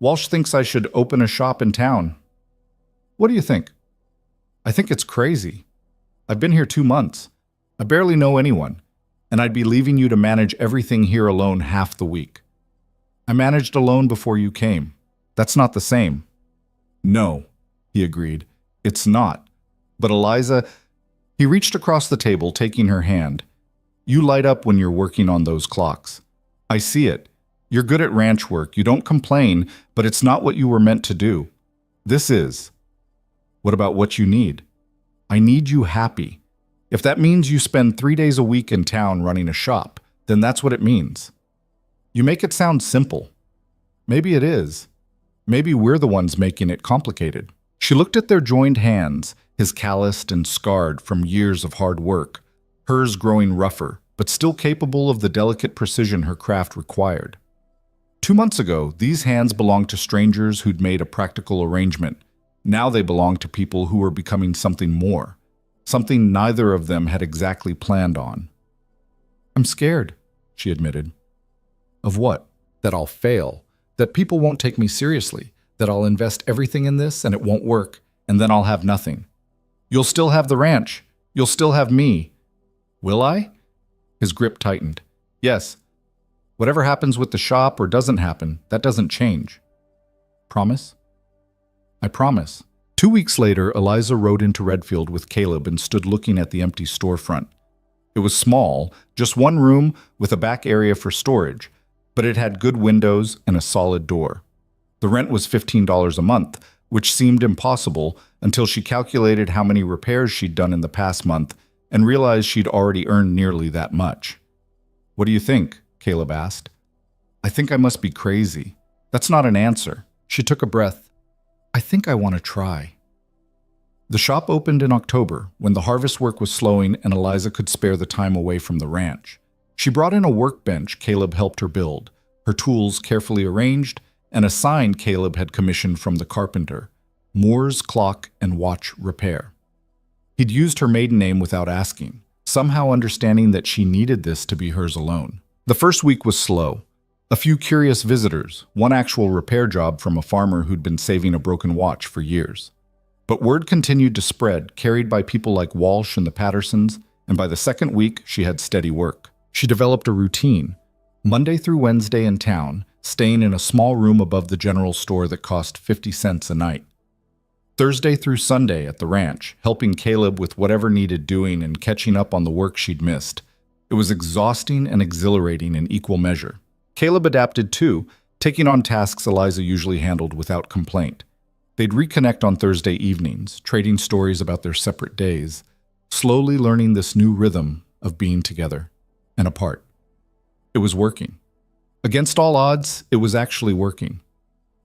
S1: "Walsh thinks I should open a shop in town. What do you think?" "I think it's crazy. I've been here 2 months. I barely know anyone, and I'd be leaving you to manage everything here alone half the week. I managed alone before you came. That's not the same." "No," he agreed. "It's not. But Eliza..." He reached across the table, taking her hand. "You light up when you're working on those clocks. I see it. You're good at ranch work. You don't complain, but it's not what you were meant to do. This is. What about what you need? I need you happy. If that means you spend 3 days a week in town running a shop, then that's what it means. You make it sound simple. Maybe it is. Maybe we're the ones making it complicated." She looked at their joined hands, his calloused and scarred from years of hard work, hers growing rougher, but still capable of the delicate precision her craft required. 2 months ago, these hands belonged to strangers who'd made a practical arrangement. Now they belonged to people who were becoming something more, something neither of them had exactly planned on. "I'm scared," she admitted. "Of what? That I'll fail, that people won't take me seriously, that I'll invest everything in this and it won't work, and then I'll have nothing. You'll still have the ranch. You'll still have me." "Will I?" His grip tightened. "Yes. Whatever happens with the shop or doesn't happen, that doesn't change. Promise?" "I promise." 2 weeks later, Eliza rode into Redfield with Caleb and stood looking at the empty storefront. It was small, just one room with a back area for storage, but it had good windows and a solid door. The rent was $15 a month, which seemed impossible until she calculated how many repairs she'd done in the past month and realized she'd already earned nearly that much. "What do you think?" Caleb asked. "I think I must be crazy." "That's not an answer." She took a breath. "I think I want to try." The shop opened in October, when the harvest work was slowing and Eliza could spare the time away from the ranch. She brought in a workbench Caleb helped her build, her tools carefully arranged, and a sign Caleb had commissioned from the carpenter, "Moore's Clock and Watch Repair." He'd used her maiden name without asking, somehow understanding that she needed this to be hers alone. The first week was slow. A few curious visitors, one actual repair job from a farmer who'd been saving a broken watch for years. But word continued to spread, carried by people like Walsh and the Pattersons, and by the second week, she had steady work. She developed a routine, Monday through Wednesday in town, staying in a small room above the general store that cost 50 cents a night. Thursday through Sunday at the ranch, helping Caleb with whatever needed doing and catching up on the work she'd missed. It was exhausting and exhilarating in equal measure. Caleb adapted too, taking on tasks Eliza usually handled without complaint. They'd reconnect on Thursday evenings, trading stories about their separate days, slowly learning this new rhythm of being together and apart. It was working. Against all odds, it was actually working.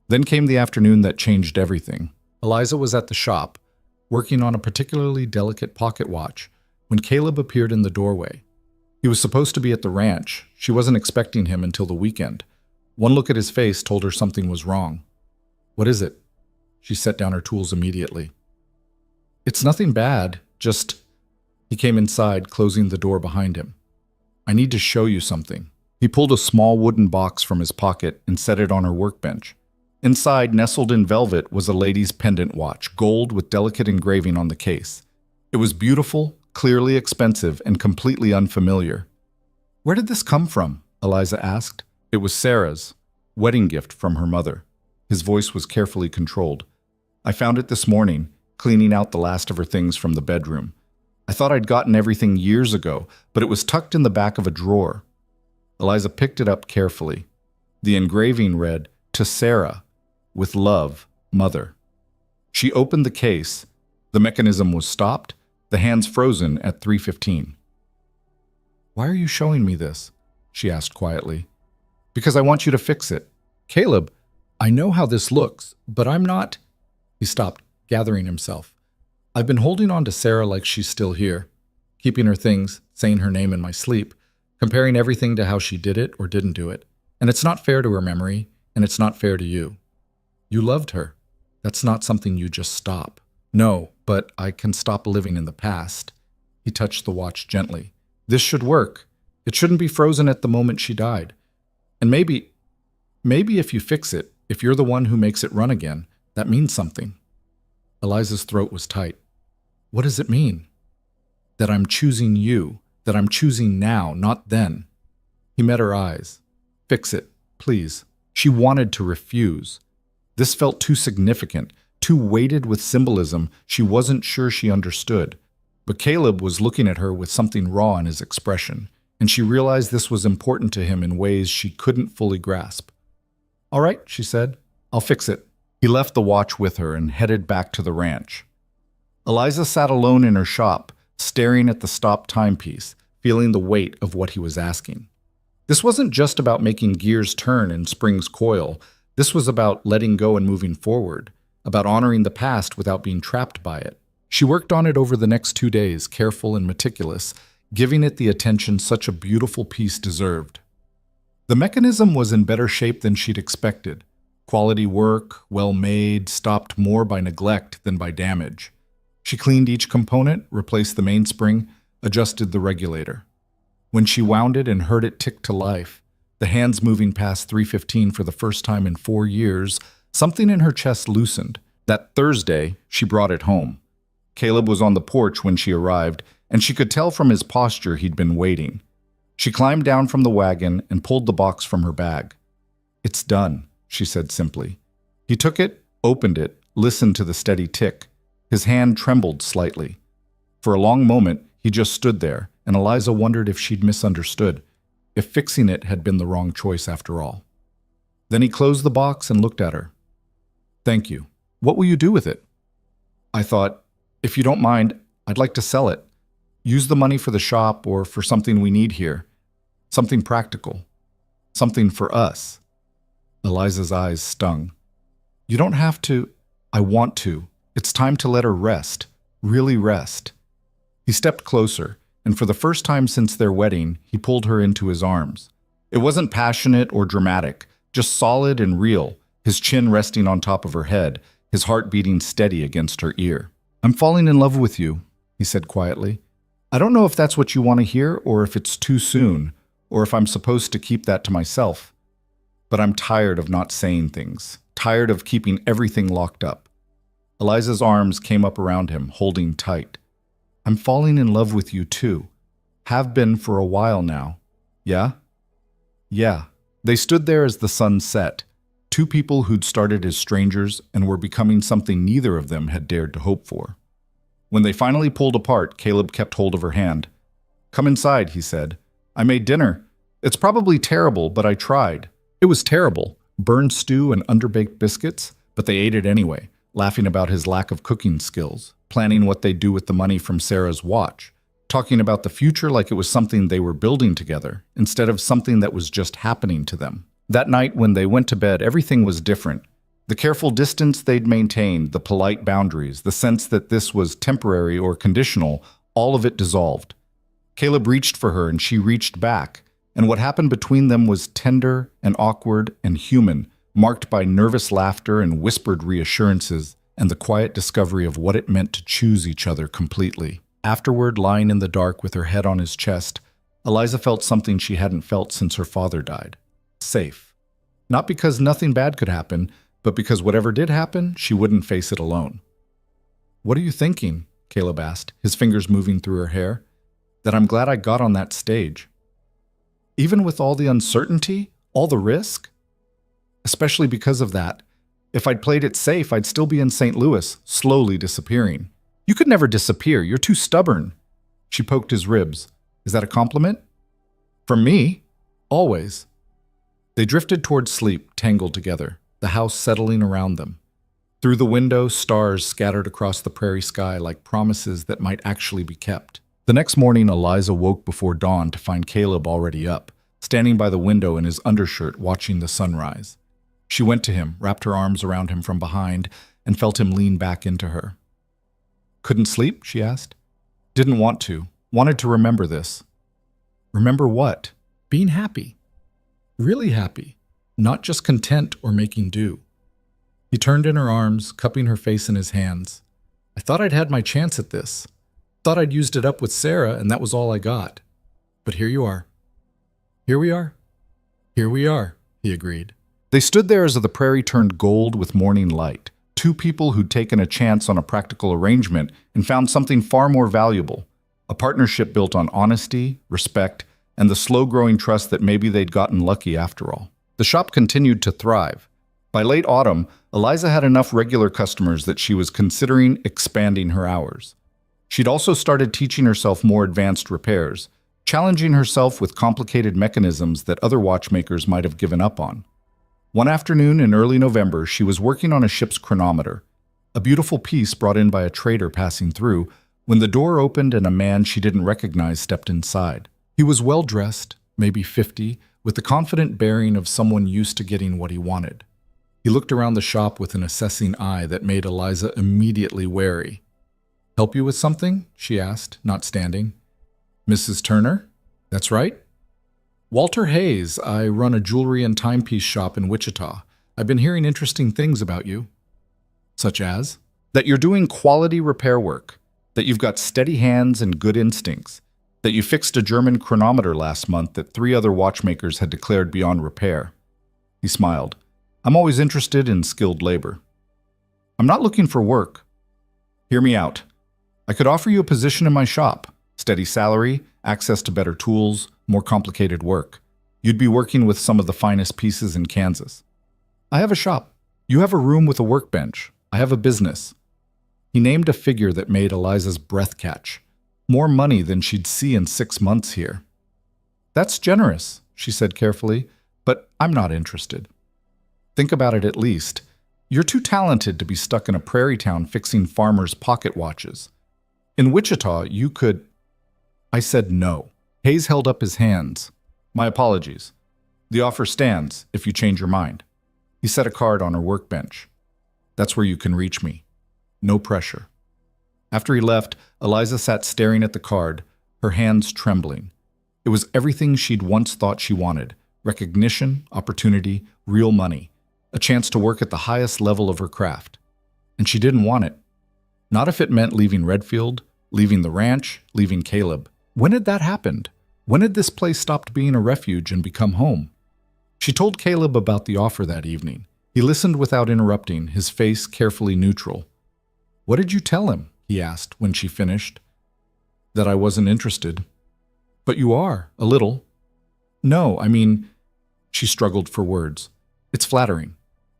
S1: Then came the afternoon that changed everything. Eliza was at the shop, working on a particularly delicate pocket watch, when Caleb appeared in the doorway. He was supposed to be at the ranch. She wasn't expecting him until the weekend. One look at his face told her something was wrong. "What is it?" She set down her tools immediately. "It's nothing bad, just..." He came inside, closing the door behind him. "I need to show you something." He pulled a small wooden box from his pocket and set it on her workbench. Inside, nestled in velvet, was a lady's pendant watch, gold with delicate engraving on the case. It was beautiful, clearly expensive, and completely unfamiliar. "Where did this come from?" Eliza asked. "It was Sarah's wedding gift from her mother." His voice was carefully controlled. "I found it this morning. cleaning out the last of her things from the bedroom. I thought I'd gotten everything years ago, but it was tucked in the back of a drawer. Eliza picked it up carefully. The engraving read, "To Sarah, with love, Mother." She opened the case. The mechanism was stopped, the hands frozen at 3:15. "Why are you showing me this?" she asked quietly. "Because I want you to fix it." "Caleb, I know how this looks, but I'm not—" He stopped, gathering himself. "I've been holding on to Sarah like she's still here, keeping her things, saying her name in my sleep, comparing everything to how she did it or didn't do it. And it's not fair to her memory, and it's not fair to you. You loved her. That's not something you just stop." "No, but I can stop living in the past." He touched the watch gently. "This should work. It shouldn't be frozen at the moment she died. And maybe if you fix it, if you're the one who makes it run again, that means something." Eliza's throat was tight. "What does it mean?" "That I'm choosing you, that I'm choosing now, not then." He met her eyes. "Fix it, please." She wanted to refuse. This felt too significant, too weighted with symbolism she wasn't sure she understood. But Caleb was looking at her with something raw in his expression, and she realized this was important to him in ways she couldn't fully grasp. "All right," she said. "I'll fix it." He left the watch with her and headed back to the ranch. Eliza sat alone in her shop, staring at the stop timepiece, feeling the weight of what he was asking. This wasn't just about making gears turn and springs coil. This was about letting go and moving forward, about honoring the past without being trapped by it. She worked on it over the next 2 days, careful and meticulous, giving it the attention such a beautiful piece deserved. The mechanism was in better shape than she'd expected. Quality work, well made, stopped more by neglect than by damage. She cleaned each component, replaced the mainspring, adjusted the regulator. When she wound it and heard it tick to life, the hands moving past 3:15 for the first time in 4 years, something in her chest loosened. That Thursday, she brought it home. Caleb was on the porch when she arrived, and she could tell from his posture he'd been waiting. She climbed down from the wagon and pulled the box from her bag. "It's done," she said simply. He took it, opened it, listened to the steady tick. His hand trembled slightly. For a long moment, he just stood there, and Eliza wondered if she'd misunderstood, if fixing it had been the wrong choice after all. Then he closed the box and looked at her. "Thank you. What will you do with it?" "I thought, if you don't mind, I'd like to sell it. Use the money for the shop or for something we need here. Something practical. Something for us." Eliza's eyes stung. "You don't have to." "I want to. It's time to let her rest. Really rest." He stepped closer, and for the first time since their wedding, he pulled her into his arms. It wasn't passionate or dramatic, just solid and real, his chin resting on top of her head, his heart beating steady against her ear. "I'm falling in love with you," he said quietly. "I don't know if that's what you want to hear or if it's too soon, or if I'm supposed to keep that to myself. But I'm tired of not saying things, tired of keeping everything locked up." Eliza's arms came up around him, holding tight. "I'm falling in love with you too. Have been for a while now. Yeah?" "Yeah." They stood there as the sun set, two people who'd started as strangers and were becoming something neither of them had dared to hope for. When they finally pulled apart, Caleb kept hold of her hand. "Come inside," he said. "I made dinner. It's probably terrible, but I tried." It was terrible. Burned stew and underbaked biscuits, but they ate it anyway, laughing about his lack of cooking skills, planning what they'd do with the money from Sarah's watch, talking about the future like it was something they were building together, instead of something that was just happening to them. That night when they went to bed, everything was different. The careful distance they'd maintained, the polite boundaries, the sense that this was temporary or conditional, all of it dissolved. Caleb reached for her and she reached back, and what happened between them was tender and awkward and human, marked by nervous laughter and whispered reassurances and the quiet discovery of what it meant to choose each other completely. Afterward, lying in the dark with her head on his chest, Eliza felt something she hadn't felt since her father died. Safe. Not because nothing bad could happen, but because whatever did happen, she wouldn't face it alone. "What are you thinking?" Caleb asked, his fingers moving through her hair. "That I'm glad I got on that stage. Even with all the uncertainty, all the risk? Especially because of that, If I'd played it safe, I'd still be in St. Louis, slowly disappearing. You could never disappear. You're too stubborn. She poked his ribs. Is that a compliment? From me? Always. They drifted toward sleep, tangled together, the house settling around them. Through the window, stars scattered across the prairie sky like promises that might actually be kept. The next morning, Eliza woke before dawn to find Caleb already up, standing by the window in his undershirt watching the sunrise. She went to him, wrapped her arms around him from behind, and felt him lean back into her. Couldn't sleep? She asked. Didn't want to. Wanted to remember this. Remember what? Being happy. Really happy. Not just content or making do. He turned in her arms, cupping her face in his hands. I thought I'd had my chance at this. Thought I'd used it up with Sarah, and that was all I got. But here you are. Here we are. Here we are, he agreed. They stood there as the prairie turned gold with morning light. Two people who'd taken a chance on a practical arrangement and found something far more valuable. A partnership built on honesty, respect, and the slow-growing trust that maybe they'd gotten lucky after all. The shop continued to thrive. By late autumn, Eliza had enough regular customers that she was considering expanding her hours. She'd also started teaching herself more advanced repairs, challenging herself with complicated mechanisms that other watchmakers might have given up on. One afternoon in early November, she was working on a ship's chronometer, a beautiful piece brought in by a trader passing through, when the door opened and a man she didn't recognize stepped inside. He was well-dressed, maybe 50, with the confident bearing of someone used to getting what he wanted. He looked around the shop with an assessing eye that made Eliza immediately wary. "Help you with something?" she asked, not standing. "Mrs. Turner? That's right." "Walter Hayes. I run a jewelry and timepiece shop in Wichita. I've been hearing interesting things about you." "Such as?" "That you're doing quality repair work, that you've got steady hands and good instincts, that you fixed a German chronometer last month that 3 other watchmakers had declared beyond repair." He smiled. "I'm always interested in skilled labor." "I'm not looking for work." "Hear me out. I could offer you a position in my shop. Steady salary, access to better tools, more complicated work. You'd be working with some of the finest pieces in Kansas. I have a shop. You have a room with a workbench. I have a business." He named a figure that made Eliza's breath catch. More money than she'd see in 6 months here. "That's generous," she said carefully, "but I'm not interested." "Think about it at least. You're too talented to be stuck in a prairie town fixing farmers' pocket watches. In Wichita, you could—" I said no. Hayes held up his hands. "My apologies. The offer stands if you change your mind." He set a card on her workbench. "That's where you can reach me. No pressure." After he left, Eliza sat staring at the card, her hands trembling. It was everything she'd once thought she wanted: recognition, opportunity, real money, a chance to work at the highest level of her craft. And she didn't want it. Not if it meant leaving Redfield, leaving the ranch, leaving Caleb. When had that happened? When had this place stopped being a refuge and become home? She told Caleb about the offer that evening. He listened without interrupting, his face carefully neutral. "What did you tell him?" he asked when she finished. "That I wasn't interested." "But you are, a little." "No, I mean—" She struggled for words. "It's flattering,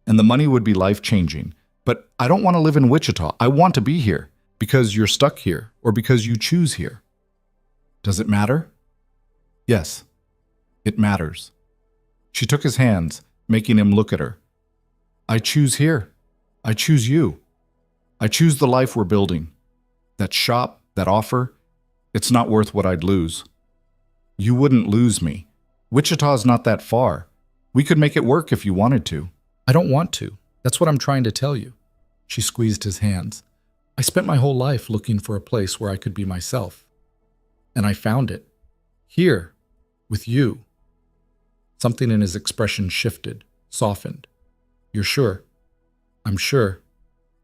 S1: and the money would be life-changing. But I don't want to live in Wichita. I want to be here, because you're stuck here, or because you choose here." "Does it matter?" "Yes, it matters." She took his hands, making him look at her. "I choose here. I choose you. I choose the life we're building. That shop, that offer, it's not worth what I'd lose." "You wouldn't lose me. Wichita's not that far. We could make it work if you wanted to." "I don't want to. That's what I'm trying to tell you." She squeezed his hands. "I spent my whole life looking for a place where I could be myself. And I found it. Here, with you." Something in his expression shifted, softened. "You're sure?" "I'm sure."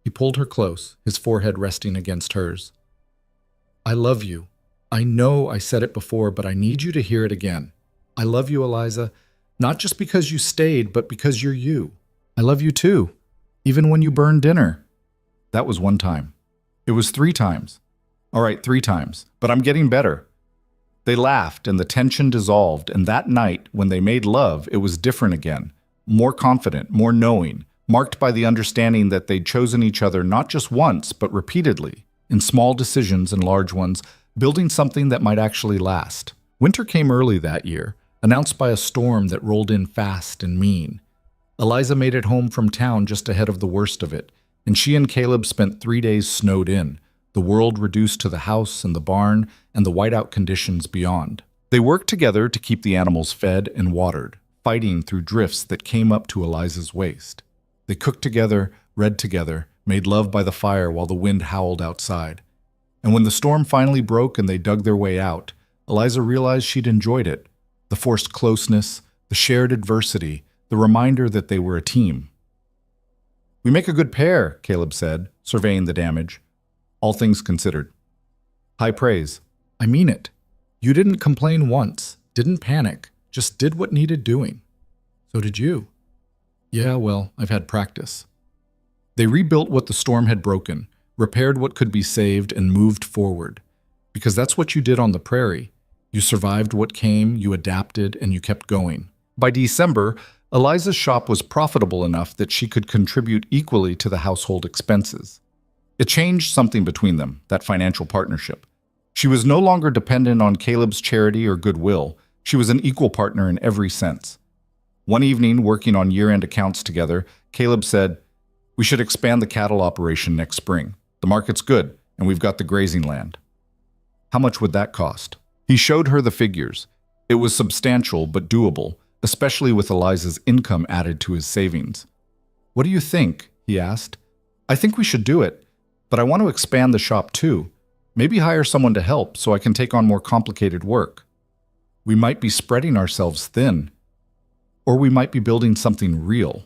S1: He pulled her close, his forehead resting against hers. "I love you. I know I said it before, but I need you to hear it again. I love you, Eliza, not just because you stayed, but because you're you. I love you too, even when you burned dinner." That was 1 time. It was 3 times. All right, 3 times, but I'm getting better. They laughed, and the tension dissolved, and that night, when they made love, it was different again. More confident, more knowing, marked by the understanding that they'd chosen each other not just once, but repeatedly, in small decisions and large ones, building something that might actually last. Winter came early that year, announced by a storm that rolled in fast and mean. Eliza made it home from town just ahead of the worst of it, and she and Caleb spent 3 days snowed in, the world reduced to the house and the barn and the whiteout conditions beyond. They worked together to keep the animals fed and watered, fighting through drifts that came up to Eliza's waist. They cooked together, read together, made love by the fire while the wind howled outside. And when the storm finally broke and they dug their way out, Eliza realized she'd enjoyed it. The forced closeness, the shared adversity, the reminder that they were a team. "We make a good pair," Caleb said, surveying the damage. "All things considered." "High praise." "I mean it. You didn't complain once, didn't panic, just did what needed doing." "So did you." "Yeah, well, I've had practice." They rebuilt what the storm had broken, repaired what could be saved, and moved forward. Because that's what you did on the prairie. You survived what came, you adapted, and you kept going. By December, Eliza's shop was profitable enough that she could contribute equally to the household expenses. It changed something between them, that financial partnership. She was no longer dependent on Caleb's charity or goodwill. She was an equal partner in every sense. One evening, working on year-end accounts together, Caleb said, "We should expand the cattle operation next spring. The market's good, and we've got the grazing land." "How much would that cost?" He showed her the figures. It was substantial but doable, especially with Eliza's income added to his savings. "What do you think?" he asked. "I think we should do it, but I want to expand the shop too. Maybe hire someone to help so I can take on more complicated work. We might be spreading ourselves thin, or we might be building something real."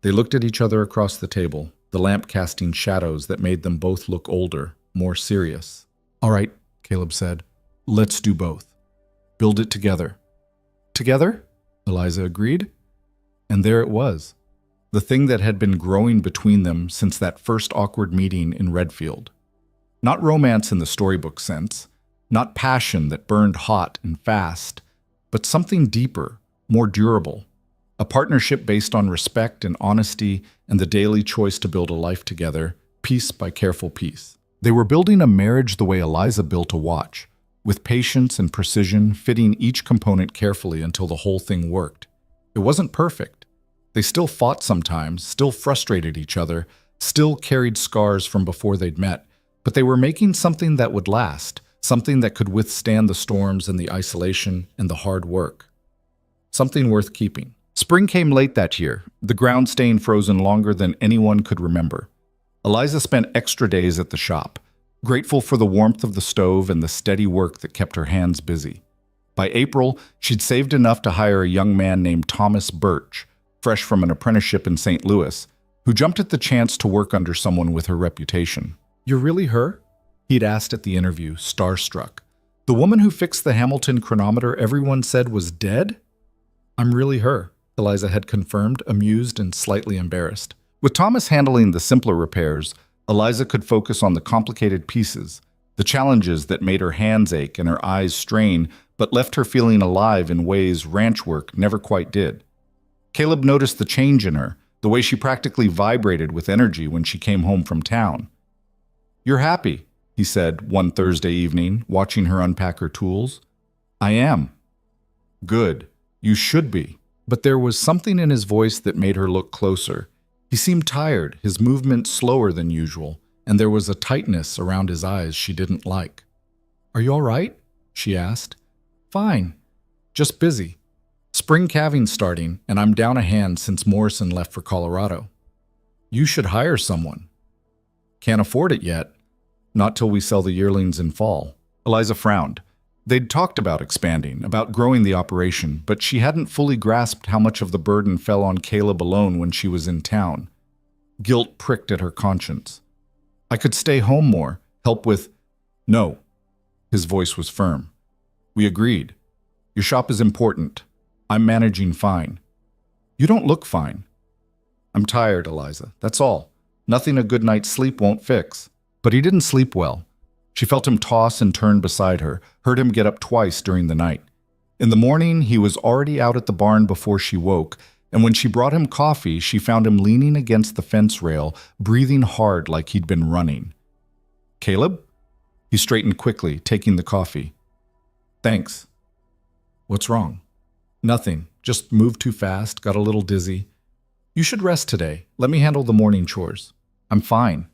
S1: They looked at each other across the table, the lamp casting shadows that made them both look older, more serious. "All right," Caleb said. "Let's do both. Build it together." "Together?" Eliza agreed. And there it was, the thing that had been growing between them since that first awkward meeting in Redfield. Not romance in the storybook sense, not passion that burned hot and fast, but something deeper, more durable. A partnership based on respect and honesty and the daily choice to build a life together, piece by careful piece. They were building a marriage the way Eliza built a watch, with patience and precision, fitting each component carefully until the whole thing worked. It wasn't perfect. They still fought sometimes, still frustrated each other, still carried scars from before they'd met, but they were making something that would last, something that could withstand the storms and the isolation and the hard work. Something worth keeping. Spring came late that year, the ground staying frozen longer than anyone could remember. Eliza spent extra days at the shop, grateful for the warmth of the stove and the steady work that kept her hands busy. By April, she'd saved enough to hire a young man named Thomas Birch, fresh from an apprenticeship in St. Louis, who jumped at the chance to work under someone with her reputation. "You're really her?" he'd asked at the interview, starstruck. "The woman who fixed the Hamilton chronometer everyone said was dead?" "I'm really her," Eliza had confirmed, amused and slightly embarrassed. With Thomas handling the simpler repairs, Eliza could focus on the complicated pieces, the challenges that made her hands ache and her eyes strain, but left her feeling alive in ways ranch work never quite did. Caleb noticed the change in her, the way she practically vibrated with energy when she came home from town. "You're happy," he said one Thursday evening, watching her unpack her tools. "I am." "Good. You should be." But there was something in his voice that made her look closer. He seemed tired, his movement slower than usual, and there was a tightness around his eyes she didn't like. "Are you all right?" she asked. "Fine. Just busy. Spring calving's starting, and I'm down a hand since Morrison left for Colorado." "You should hire someone." "Can't afford it yet. Not till we sell the yearlings in fall." Eliza frowned. They'd talked about expanding, about growing the operation, but she hadn't fully grasped how much of the burden fell on Caleb alone when she was in town. Guilt pricked at her conscience. "I could stay home more, help with—" "No." His voice was firm. "We agreed. Your shop is important. I'm managing fine." "You don't look fine." "I'm tired, Eliza. That's all. Nothing a good night's sleep won't fix." But he didn't sleep well. She felt him toss and turn beside her, heard him get up twice during the night. In the morning, he was already out at the barn before she woke, And when she brought him coffee, she found him leaning against the fence rail, breathing hard like he'd been running. "Caleb?" He straightened quickly, taking the coffee. "Thanks." "What's wrong?" "Nothing. Just moved too fast, got a little dizzy." "You should rest today. Let me handle the morning chores." "I'm fine."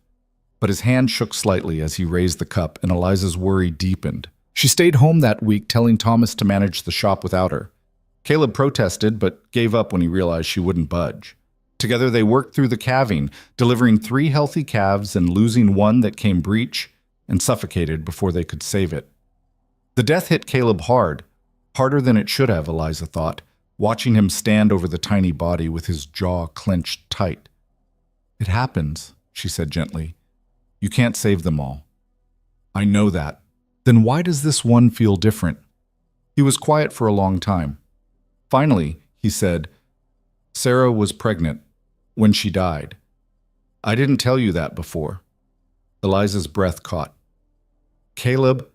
S1: But his hand shook slightly as he raised the cup, and Eliza's worry deepened. She stayed home that week, telling Thomas to manage the shop without her. Caleb protested, but gave up when he realized she wouldn't budge. Together they worked through the calving, delivering 3 healthy calves and losing one that came breech and suffocated before they could save it. The death hit Caleb hard, harder than it should have, Eliza thought, watching him stand over the tiny body with his jaw clenched tight. "It happens," she said gently. "You can't save them all." "I know that." "Then why does this one feel different?" He was quiet for a long time. Finally, he said, "Sarah was pregnant when she died. I didn't tell you that before." Eliza's breath caught. "Caleb,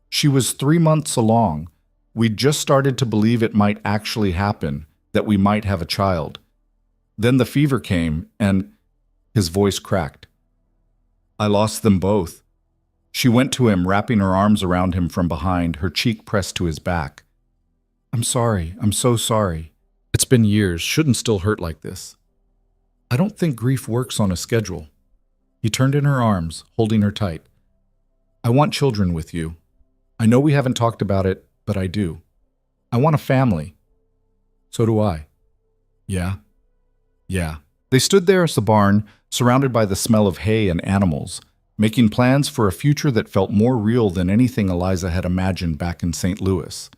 S1: she was 3 months along. We'd just started to believe it might actually happen, that we might have a child. Then the fever came, and—" His voice cracked. "I lost them both." She went to him, wrapping her arms around him from behind, her cheek pressed to his back. "I'm sorry. I'm so sorry. It's been years. Shouldn't still hurt like this." "I don't think grief works on a schedule." He turned in her arms, holding her tight. "I want children with you. I know we haven't talked about it, but I do. I want a family." "So do I." Yeah. They stood there as the barn, surrounded by the smell of hay and animals, making plans for a future that felt more real than anything Eliza had imagined back in St. Louis.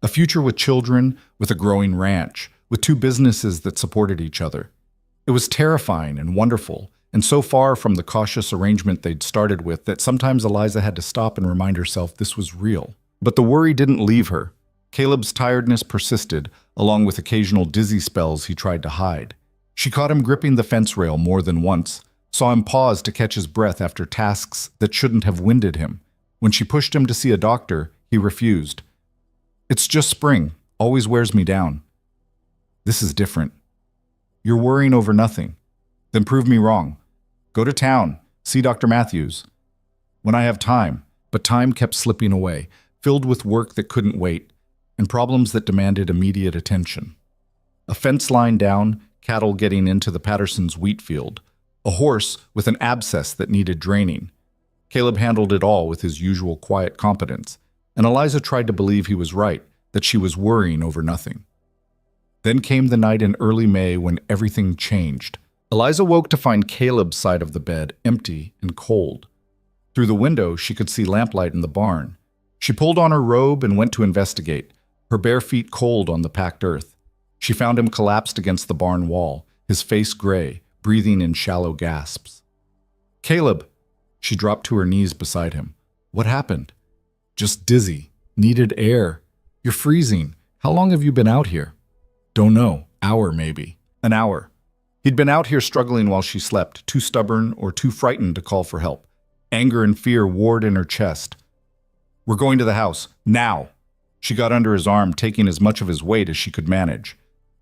S1: A future with children, with a growing ranch, with 2 businesses that supported each other. It was terrifying and wonderful, and so far from the cautious arrangement they'd started with that sometimes Eliza had to stop and remind herself this was real. But the worry didn't leave her. Caleb's tiredness persisted, along with occasional dizzy spells he tried to hide. She caught him gripping the fence rail more than once, saw him pause to catch his breath after tasks that shouldn't have winded him. When she pushed him to see a doctor, he refused. "It's just spring. Always wears me down." "This is different." "You're worrying over nothing." "Then prove me wrong. Go to town. See Dr. Matthews." "When I have time." But time kept slipping away, filled with work that couldn't wait, and problems that demanded immediate attention. A fence line down, cattle getting into the Pattersons' wheat field, a horse with an abscess that needed draining. Caleb handled it all with his usual quiet competence, and Eliza tried to believe he was right, that she was worrying over nothing. Then came the night in early May when everything changed. Eliza woke to find Caleb's side of the bed empty and cold. Through the window, she could see lamplight in the barn. She pulled on her robe and went to investigate, her bare feet cold on the packed earth. She found him collapsed against the barn wall, his face gray, breathing in shallow gasps. "Caleb!" She dropped to her knees beside him. "What happened?" "Just dizzy. Needed air. You're freezing. How long have you been out here?" "Don't know. Hour, maybe." "An hour." He'd been out here struggling while she slept, too stubborn or too frightened to call for help. Anger and fear warred in her chest. "We're going to the house. Now!" She got under his arm, taking as much of his weight as she could manage.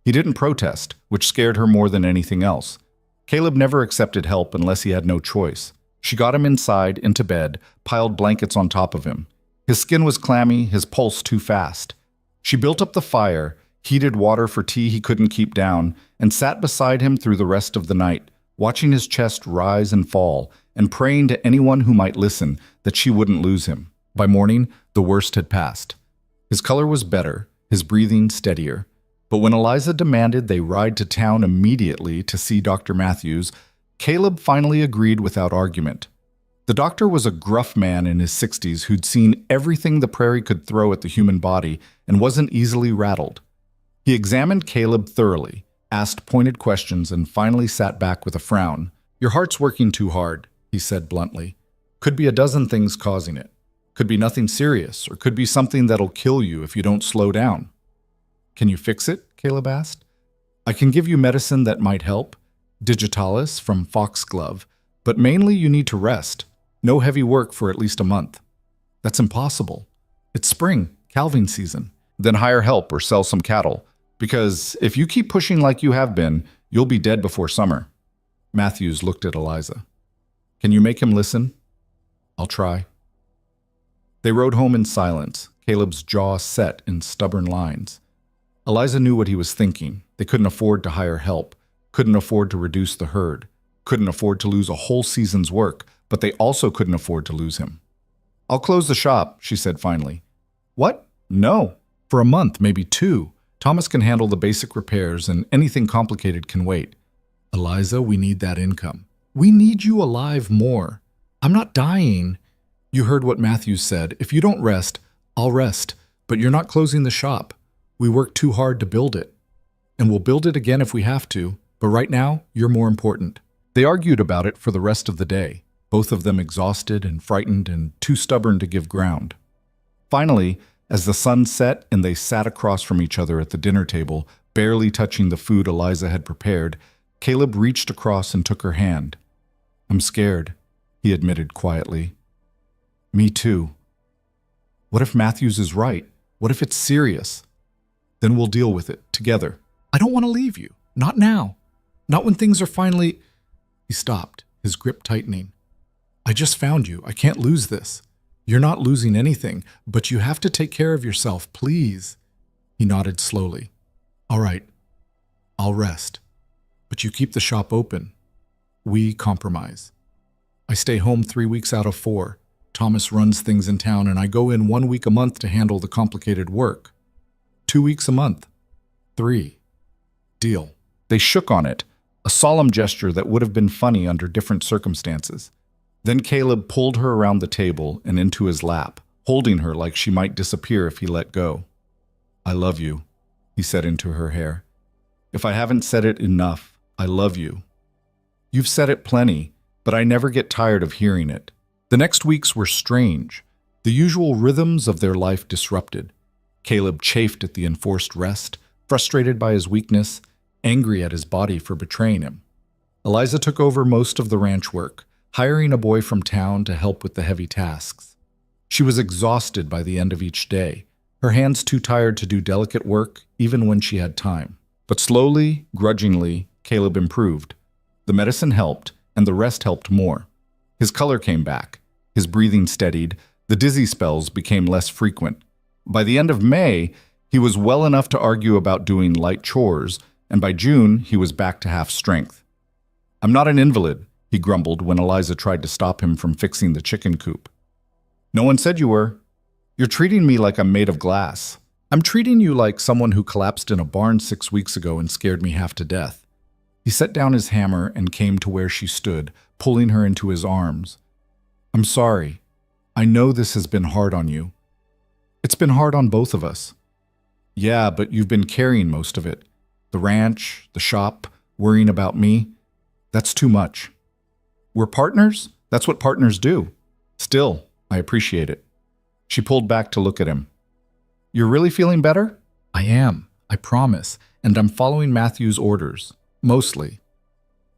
S1: He didn't protest, which scared her more than anything else. Caleb never accepted help unless he had no choice. She got him inside, into bed, piled blankets on top of him. His skin was clammy, his pulse too fast. She built up the fire, heated water for tea he couldn't keep down, and sat beside him through the rest of the night, watching his chest rise and fall, and praying to anyone who might listen that she wouldn't lose him. By morning, the worst had passed. His color was better, his breathing steadier. But when Eliza demanded they ride to town immediately to see Dr. Matthews, Caleb finally agreed without argument. The doctor was a gruff man in his 60s who'd seen everything the prairie could throw at the human body and wasn't easily rattled. He examined Caleb thoroughly, asked pointed questions, and finally sat back with a frown. "Your heart's working too hard," he said bluntly. "Could be a dozen things causing it. Could be nothing serious, or could be something that'll kill you if you don't slow down." "Can you fix it?" Caleb asked. "I can give you medicine that might help, digitalis from foxglove, but mainly you need to rest. No heavy work for at least a month." "That's impossible. It's spring, calving season." "Then hire help or sell some cattle. Because if you keep pushing like you have been, you'll be dead before summer. Matthews looked at Eliza. Can you make him listen? I'll try. They rode home in silence, Caleb's jaw set in stubborn lines. Eliza knew what he was thinking. They couldn't afford to hire help, couldn't afford to reduce the herd, couldn't afford to lose a whole season's work, but they also couldn't afford to lose him. I'll close the shop, she said finally. What? No. For a month, maybe 2. Thomas can handle the basic repairs and anything complicated can wait. Eliza, we need that income. We need you alive more. I'm not dying. You heard what Matthews said. If you don't rest, I'll rest. But you're not closing the shop. We worked too hard to build it. And we'll build it again if we have to. But right now, you're more important. They argued about it for the rest of the day, both of them exhausted and frightened and too stubborn to give ground. Finally, as the sun set and they sat across from each other at the dinner table, barely touching the food Eliza had prepared, Caleb reached across and took her hand. I'm scared, he admitted quietly. Me too. What if Matthews is right? What if it's serious? Then we'll deal with it, together. I don't want to leave you. Not now. Not when things are finally... He stopped, his grip tightening. I just found you. I can't lose this. You're not losing anything, but you have to take care of yourself, please. He nodded slowly. All right. I'll rest. But you keep the shop open. We compromise. I stay home 3 weeks out of 4. Thomas runs things in town, and I go in 1 week a month to handle the complicated work. 2 weeks a month. 3. Deal. They shook on it, a solemn gesture that would have been funny under different circumstances. Then Caleb pulled her around the table and into his lap, holding her like she might disappear if he let go. I love you, he said into her hair. If I haven't said it enough, I love you. You've said it plenty, but I never get tired of hearing it. The next weeks were strange, the usual rhythms of their life disrupted. Caleb chafed at the enforced rest, frustrated by his weakness, angry at his body for betraying him. Eliza took over most of the ranch work, hiring a boy from town to help with the heavy tasks. She was exhausted by the end of each day, her hands too tired to do delicate work even when she had time. But slowly, grudgingly, Caleb improved. The medicine helped, and the rest helped more. His color came back, his breathing steadied, the dizzy spells became less frequent. By the end of May, he was well enough to argue about doing light chores, and by June, he was back to half strength. I'm not an invalid, he grumbled when Eliza tried to stop him from fixing the chicken coop. No one said you were. You're treating me like I'm made of glass. I'm treating you like someone who collapsed in a barn 6 weeks ago and scared me half to death. He set down his hammer and came to where she stood, pulling her into his arms. I'm sorry. I know this has been hard on you. It's been hard on both of us. Yeah, but you've been carrying most of it. The ranch, the shop, worrying about me. That's too much. We're partners? That's what partners do. Still, I appreciate it. She pulled back to look at him. You're really feeling better? I am, I promise, and I'm following Matthew's orders. Mostly.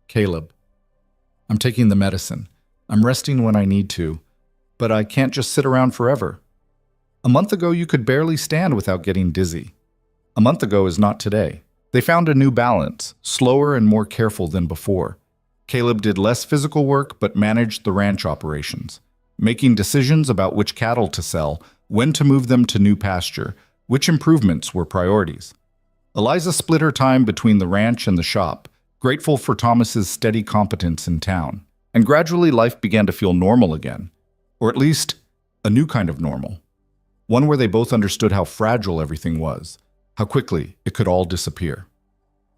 S1: Caleb. I'm taking the medicine. I'm resting when I need to, but I can't just sit around forever. A month ago, you could barely stand without getting dizzy. A month ago is not today. They found a new balance, slower and more careful than before. Caleb did less physical work but managed the ranch operations, making decisions about which cattle to sell, when to move them to new pasture, which improvements were priorities. Eliza split her time between the ranch and the shop, grateful for Thomas's steady competence in town. And gradually life began to feel normal again, or at least a new kind of normal. One where they both understood how fragile everything was, how quickly it could all disappear.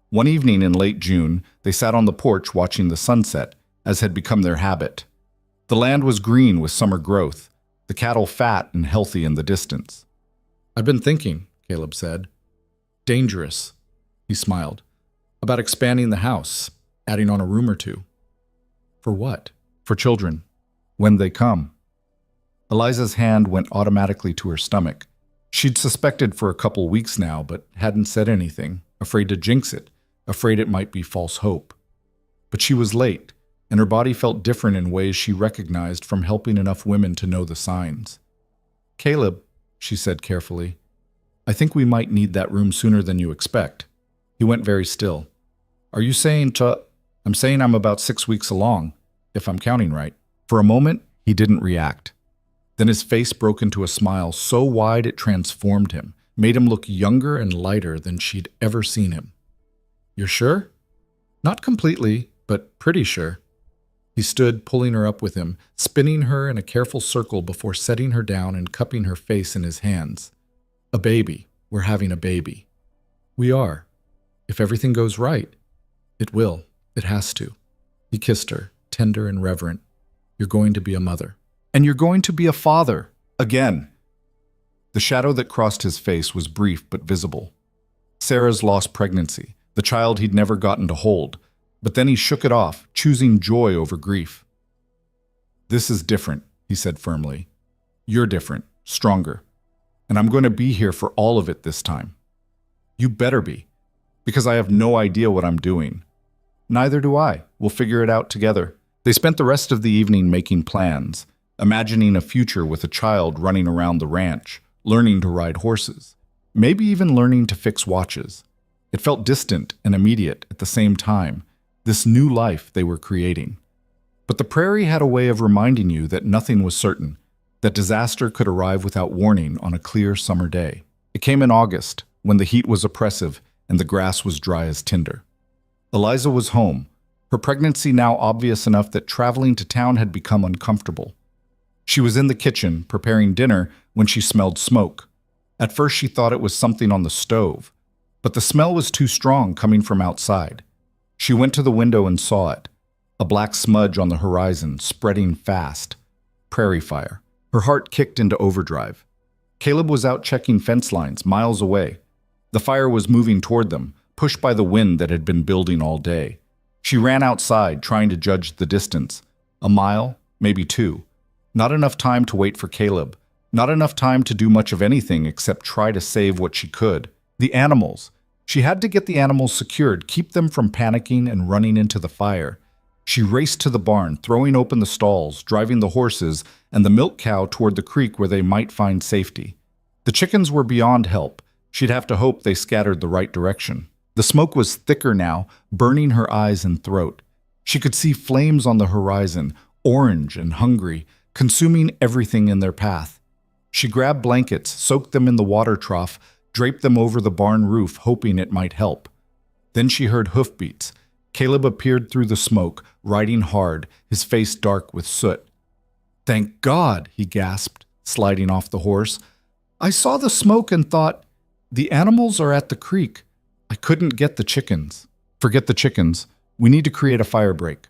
S1: One evening in late June, they sat on the porch watching the sunset, as had become their habit. The land was green with summer growth, the cattle fat and healthy in the distance. I've been thinking, Caleb said. Dangerous, he smiled, about expanding the house, adding on a room or two. For what? For children. When they come. Eliza's hand went automatically to her stomach. She'd suspected for a couple weeks now, but hadn't said anything, afraid to jinx it, afraid it might be false hope. But she was late, and her body felt different in ways she recognized from helping enough women to know the signs. Caleb, she said carefully, I think we might need that room sooner than you expect. He went very still. Are you saying I'm saying I'm about 6 weeks along, if I'm counting right. For a moment, he didn't react. Then his face broke into a smile so wide it transformed him, made him look younger and lighter than she'd ever seen him. You're sure? Not completely, but pretty sure. He stood, pulling her up with him, spinning her in a careful circle before setting her down and cupping her face in his hands. A baby. We're having a baby. We are. If everything goes right. It will. It has to. He kissed her, tender and reverent. You're going to be a mother. And you're going to be a father. Again. The shadow that crossed his face was brief but visible. Sarah's lost pregnancy, the child he'd never gotten to hold. But then he shook it off, choosing joy over grief. This is different, he said firmly. You're different, stronger. And I'm going to be here for all of it this time. You better be, because I have no idea what I'm doing. Neither do I. We'll figure it out together. They spent the rest of the evening making plans, imagining a future with a child running around the ranch, learning to ride horses, maybe even learning to fix watches. It felt distant and immediate at the same time, this new life they were creating. But the prairie had a way of reminding you that nothing was certain, that disaster could arrive without warning on a clear summer day. It came in August, when the heat was oppressive and the grass was dry as tinder. Eliza was home, her pregnancy now obvious enough that traveling to town had become uncomfortable. She was in the kitchen, preparing dinner, when she smelled smoke. At first she thought it was something on the stove, but the smell was too strong coming from outside. She went to the window and saw it, a black smudge on the horizon, spreading fast. Prairie fire. Her heart kicked into overdrive. Caleb was out checking fence lines, miles away. The fire was moving toward them, pushed by the wind that had been building all day. She ran outside, trying to judge the distance. A mile, maybe 2. Not enough time to wait for Caleb. Not enough time to do much of anything except try to save what she could. The animals. She had to get the animals secured, keep them from panicking and running into the fire. She raced to the barn, throwing open the stalls, driving the horses and the milk cow toward the creek where they might find safety. The chickens were beyond help. She'd have to hope they scattered the right direction. The smoke was thicker now, burning her eyes and throat. She could see flames on the horizon, orange and hungry, consuming everything in their path. She grabbed blankets, soaked them in the water trough, draped them over the barn roof, hoping it might help. Then she heard hoofbeats. Caleb appeared through the smoke, riding hard, his face dark with soot. "Thank God," he gasped, sliding off the horse. "I saw the smoke and thought, the animals are at the creek. I couldn't get the chickens." "Forget the chickens. We need to create a fire break."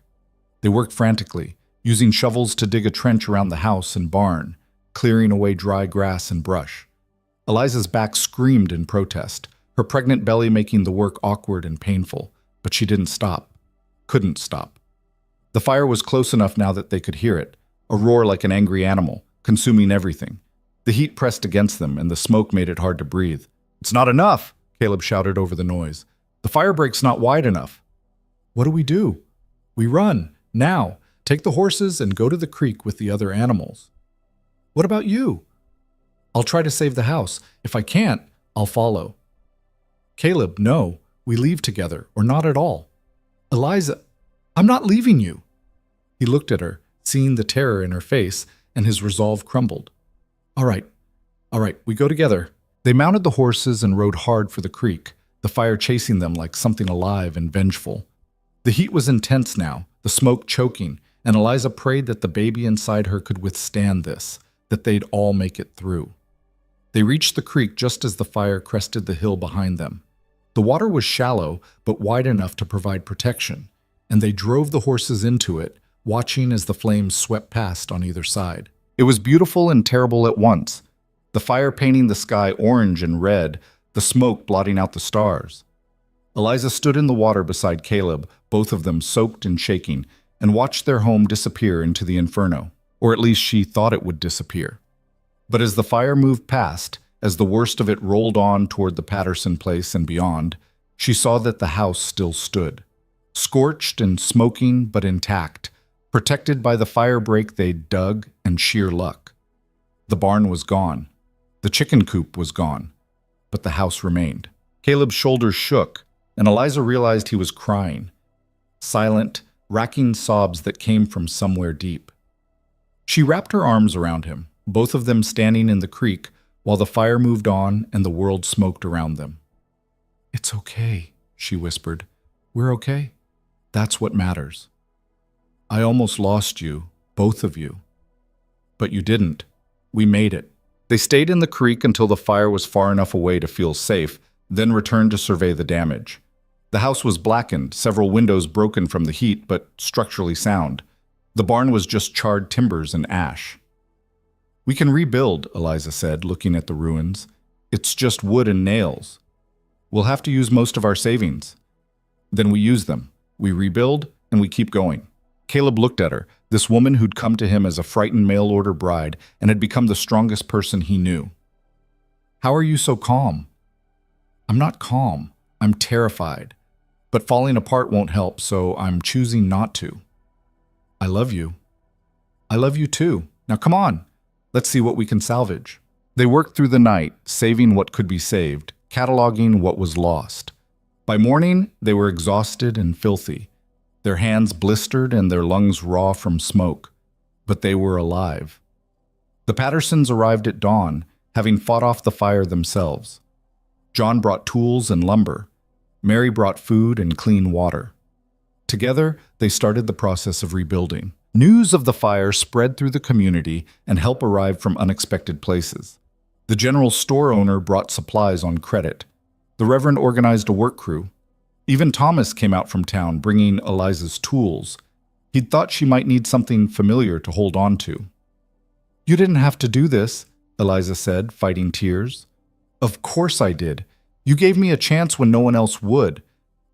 S1: They worked frantically, using shovels to dig a trench around the house and barn, clearing away dry grass and brush. Eliza's back screamed in protest, her pregnant belly making the work awkward and painful, but she didn't stop. Couldn't stop. The fire was close enough now that they could hear it, a roar like an angry animal, consuming everything. The heat pressed against them, and the smoke made it hard to breathe. "It's not enough," Caleb shouted over the noise. "The fire break's not wide enough." "What do? We run, now. Take the horses and go to the creek with the other animals." "What about you?" "I'll try to save the house. If I can't, I'll follow." "Caleb, no. We leave together, or not at all." "Eliza, I'm not leaving you." He looked at her, seeing the terror in her face, and his resolve crumbled. All right, we go together." They mounted the horses and rode hard for the creek, the fire chasing them like something alive and vengeful. The heat was intense now, the smoke choking, and Eliza prayed that the baby inside her could withstand this, that they'd all make it through. They reached the creek just as the fire crested the hill behind them. The water was shallow, but wide enough to provide protection, and they drove the horses into it, watching as the flames swept past on either side. It was beautiful and terrible at once, the fire painting the sky orange and red, the smoke blotting out the stars. Eliza stood in the water beside Caleb, both of them soaked and shaking, and watched their home disappear into the inferno, or at least she thought it would disappear. But as the fire moved past, as the worst of it rolled on toward the Patterson place and beyond, she saw that the house still stood, scorched and smoking but intact, protected by the fire break they'd dug and sheer luck. The barn was gone. The chicken coop was gone. but the house remained. Caleb's shoulders shook, and Eliza realized he was crying. Silent, racking sobs that came from somewhere deep. She wrapped her arms around him, both of them standing in the creek while the fire moved on and the world smoked around them. "It's okay," she whispered. "We're okay. That's what matters. I almost lost you, both of you. But you didn't. We made it." They stayed in the creek until the fire was far enough away to feel safe, then returned to survey the damage. The house was blackened, several windows broken from the heat, but structurally sound. The barn was just charred timbers and ash. "We can rebuild," Eliza said, looking at the ruins. "It's just wood and nails. We'll have to use most of our savings. Then we use them. We rebuild, and we keep going." Caleb looked at her, this woman who'd come to him as a frightened mail-order bride and had become the strongest person he knew. "How are you so calm?" "I'm not calm. I'm terrified. But falling apart won't help, so I'm choosing not to." "I love you." "I love you too. Now come on. Let's see what we can salvage." They worked through the night, saving what could be saved, cataloging what was lost. By morning, they were exhausted and filthy, their hands blistered and their lungs raw from smoke. But they were alive. The Pattersons arrived at dawn, having fought off the fire themselves. John brought tools and lumber. Mary brought food and clean water. Together, they started the process of rebuilding. News of the fire spread through the community and help arrived from unexpected places. The general store owner brought supplies on credit. The Reverend organized a work crew. Even Thomas came out from town bringing Eliza's tools. He'd thought she might need something familiar to hold on to. "You didn't have to do this," Eliza said, fighting tears. "Of course I did. You gave me a chance when no one else would.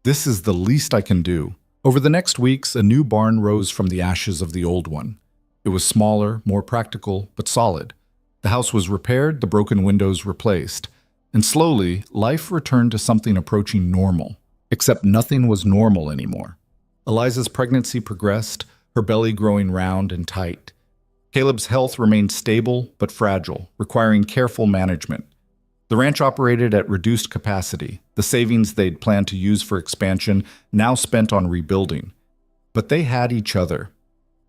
S1: This is the least I can do." Over the next weeks, a new barn rose from the ashes of the old one. It was smaller, more practical, but solid. The house was repaired, the broken windows replaced. And slowly, life returned to something approaching normal. Except nothing was normal anymore. Eliza's pregnancy progressed, her belly growing round and tight. Caleb's health remained stable but fragile, requiring careful management. The ranch operated at reduced capacity, the savings they'd planned to use for expansion now spent on rebuilding. But they had each other.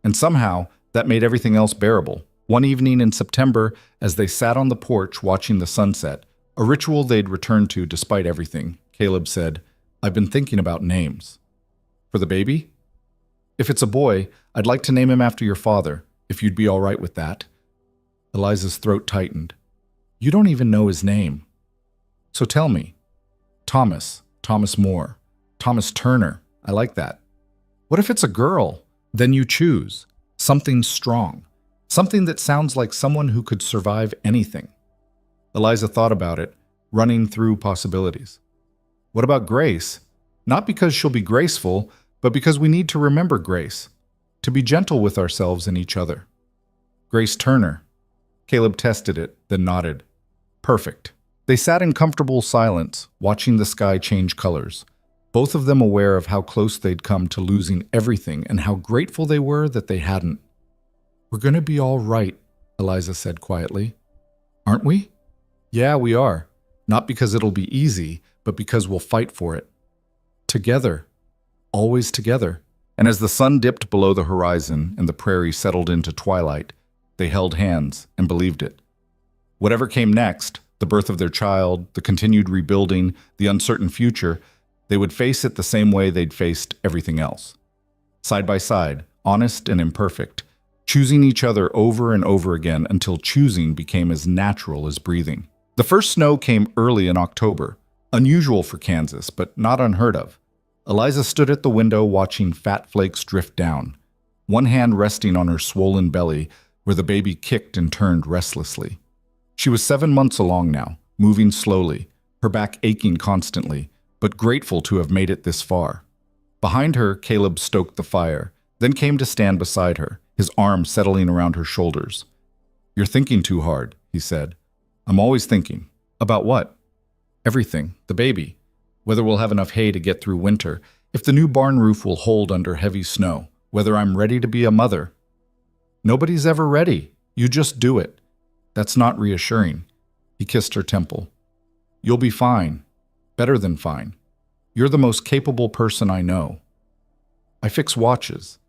S1: And somehow, that made everything else bearable. One evening in September, as they sat on the porch watching the sunset, a ritual they'd returned to despite everything, Caleb said, "I've been thinking about names." "For the baby?" "If it's a boy, I'd like to name him after your father, if you'd be all right with that." Eliza's throat tightened. "You don't even know his name." "So tell me." "Thomas. Thomas More. Thomas Turner. I like that." "What if it's a girl?" "Then you choose. Something strong. Something that sounds like someone who could survive anything." Eliza thought about it, running through possibilities. "What about Grace? Not because she'll be graceful, but because we need to remember Grace. To be gentle with ourselves and each other." "Grace Turner." Caleb tested it, then nodded. "Perfect." They sat in comfortable silence, watching the sky change colors, both of them aware of how close they'd come to losing everything and how grateful they were that they hadn't. "We're going to be all right," Eliza said quietly. "Aren't we?" "Yeah, we are. Not because it'll be easy, but because we'll fight for it. Together. Always together." And as the sun dipped below the horizon and the prairie settled into twilight, they held hands and believed it. Whatever came next, the birth of their child, the continued rebuilding, the uncertain future, they would face it the same way they'd faced everything else. Side by side, honest and imperfect, choosing each other over and over again until choosing became as natural as breathing. The first snow came early in October, unusual for Kansas, but not unheard of. Eliza stood at the window watching fat flakes drift down, one hand resting on her swollen belly where the baby kicked and turned restlessly. She was 7 months along now, moving slowly, her back aching constantly, but grateful to have made it this far. Behind her, Caleb stoked the fire, then came to stand beside her, his arm settling around her shoulders. "You're thinking too hard," he said. "I'm always thinking." "About what?" "Everything. The baby. Whether we'll have enough hay to get through winter, if the new barn roof will hold under heavy snow, whether I'm ready to be a mother." "Nobody's ever ready. You just do it." "That's not reassuring." He kissed her temple. You'll be fine. Better than fine. You're the most capable person I know. I fix watches.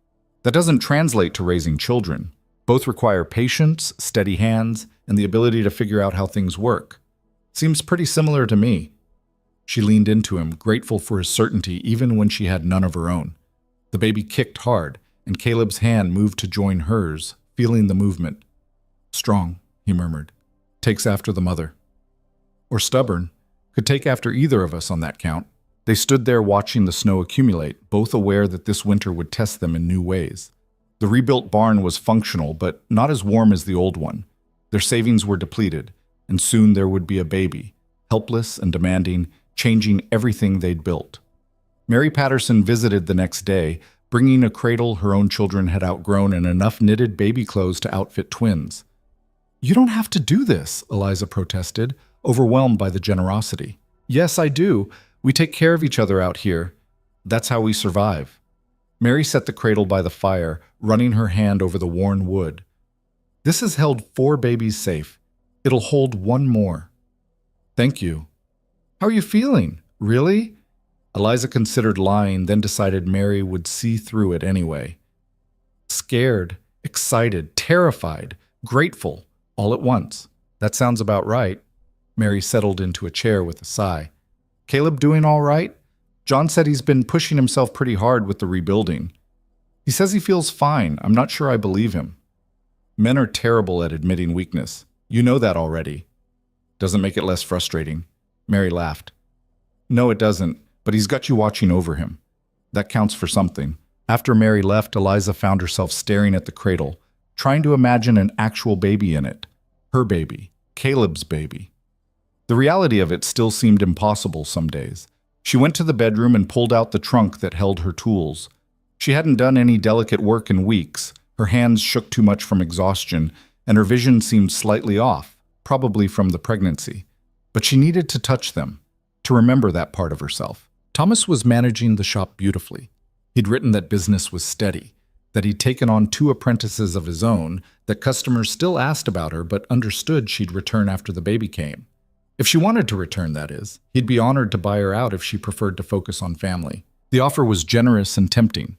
S1: That doesn't translate to raising children. Both require patience, steady hands, and the ability to figure out how things work. Seems pretty similar to me. She leaned into him, grateful for his certainty even when she had none of her own. The baby kicked hard, and Caleb's hand moved to join hers, feeling the movement. Strong, he murmured. Takes after the mother. Or stubborn. Could take after either of us on that count. They stood there watching the snow accumulate, both aware that this winter would test them in new ways. The rebuilt barn was functional, but not as warm as the old one. Their savings were depleted, and soon there would be a baby, helpless and demanding, changing everything they'd built. Mary Patterson visited the next day, bringing a cradle her own children had outgrown and enough knitted baby clothes to outfit twins. "You don't have to do this," Eliza protested, overwhelmed by the generosity. "Yes, I do. We take care of each other out here. That's how we survive." Mary set the cradle by the fire, running her hand over the worn wood. "This has held 4 babies safe. It'll hold 1 more." "Thank you." "How are you feeling? Really?" Eliza considered lying, then decided Mary would see through it anyway. "Scared, excited, terrified, grateful, all at once. That sounds about right." Mary settled into a chair with a sigh. "Caleb doing all right? John said he's been pushing himself pretty hard with the rebuilding. He says he feels fine. I'm not sure I believe him." "Men are terrible at admitting weakness. You know that already." "Doesn't make it less frustrating." Mary laughed. "No, it doesn't, but he's got you watching over him. That counts for something." After Mary left, Eliza found herself staring at the cradle, trying to imagine an actual baby in it. Her baby. Caleb's baby. The reality of it still seemed impossible some days. She went to the bedroom and pulled out the trunk that held her tools. She hadn't done any delicate work in weeks. Her hands shook too much from exhaustion, and her vision seemed slightly off, probably from the pregnancy. But she needed to touch them, to remember that part of herself. Thomas was managing the shop beautifully. He'd written that business was steady, that he'd taken on 2 apprentices of his own, that customers still asked about her but understood she'd return after the baby came. If she wanted to return, that is, he'd be honored to buy her out if she preferred to focus on family. The offer was generous and tempting.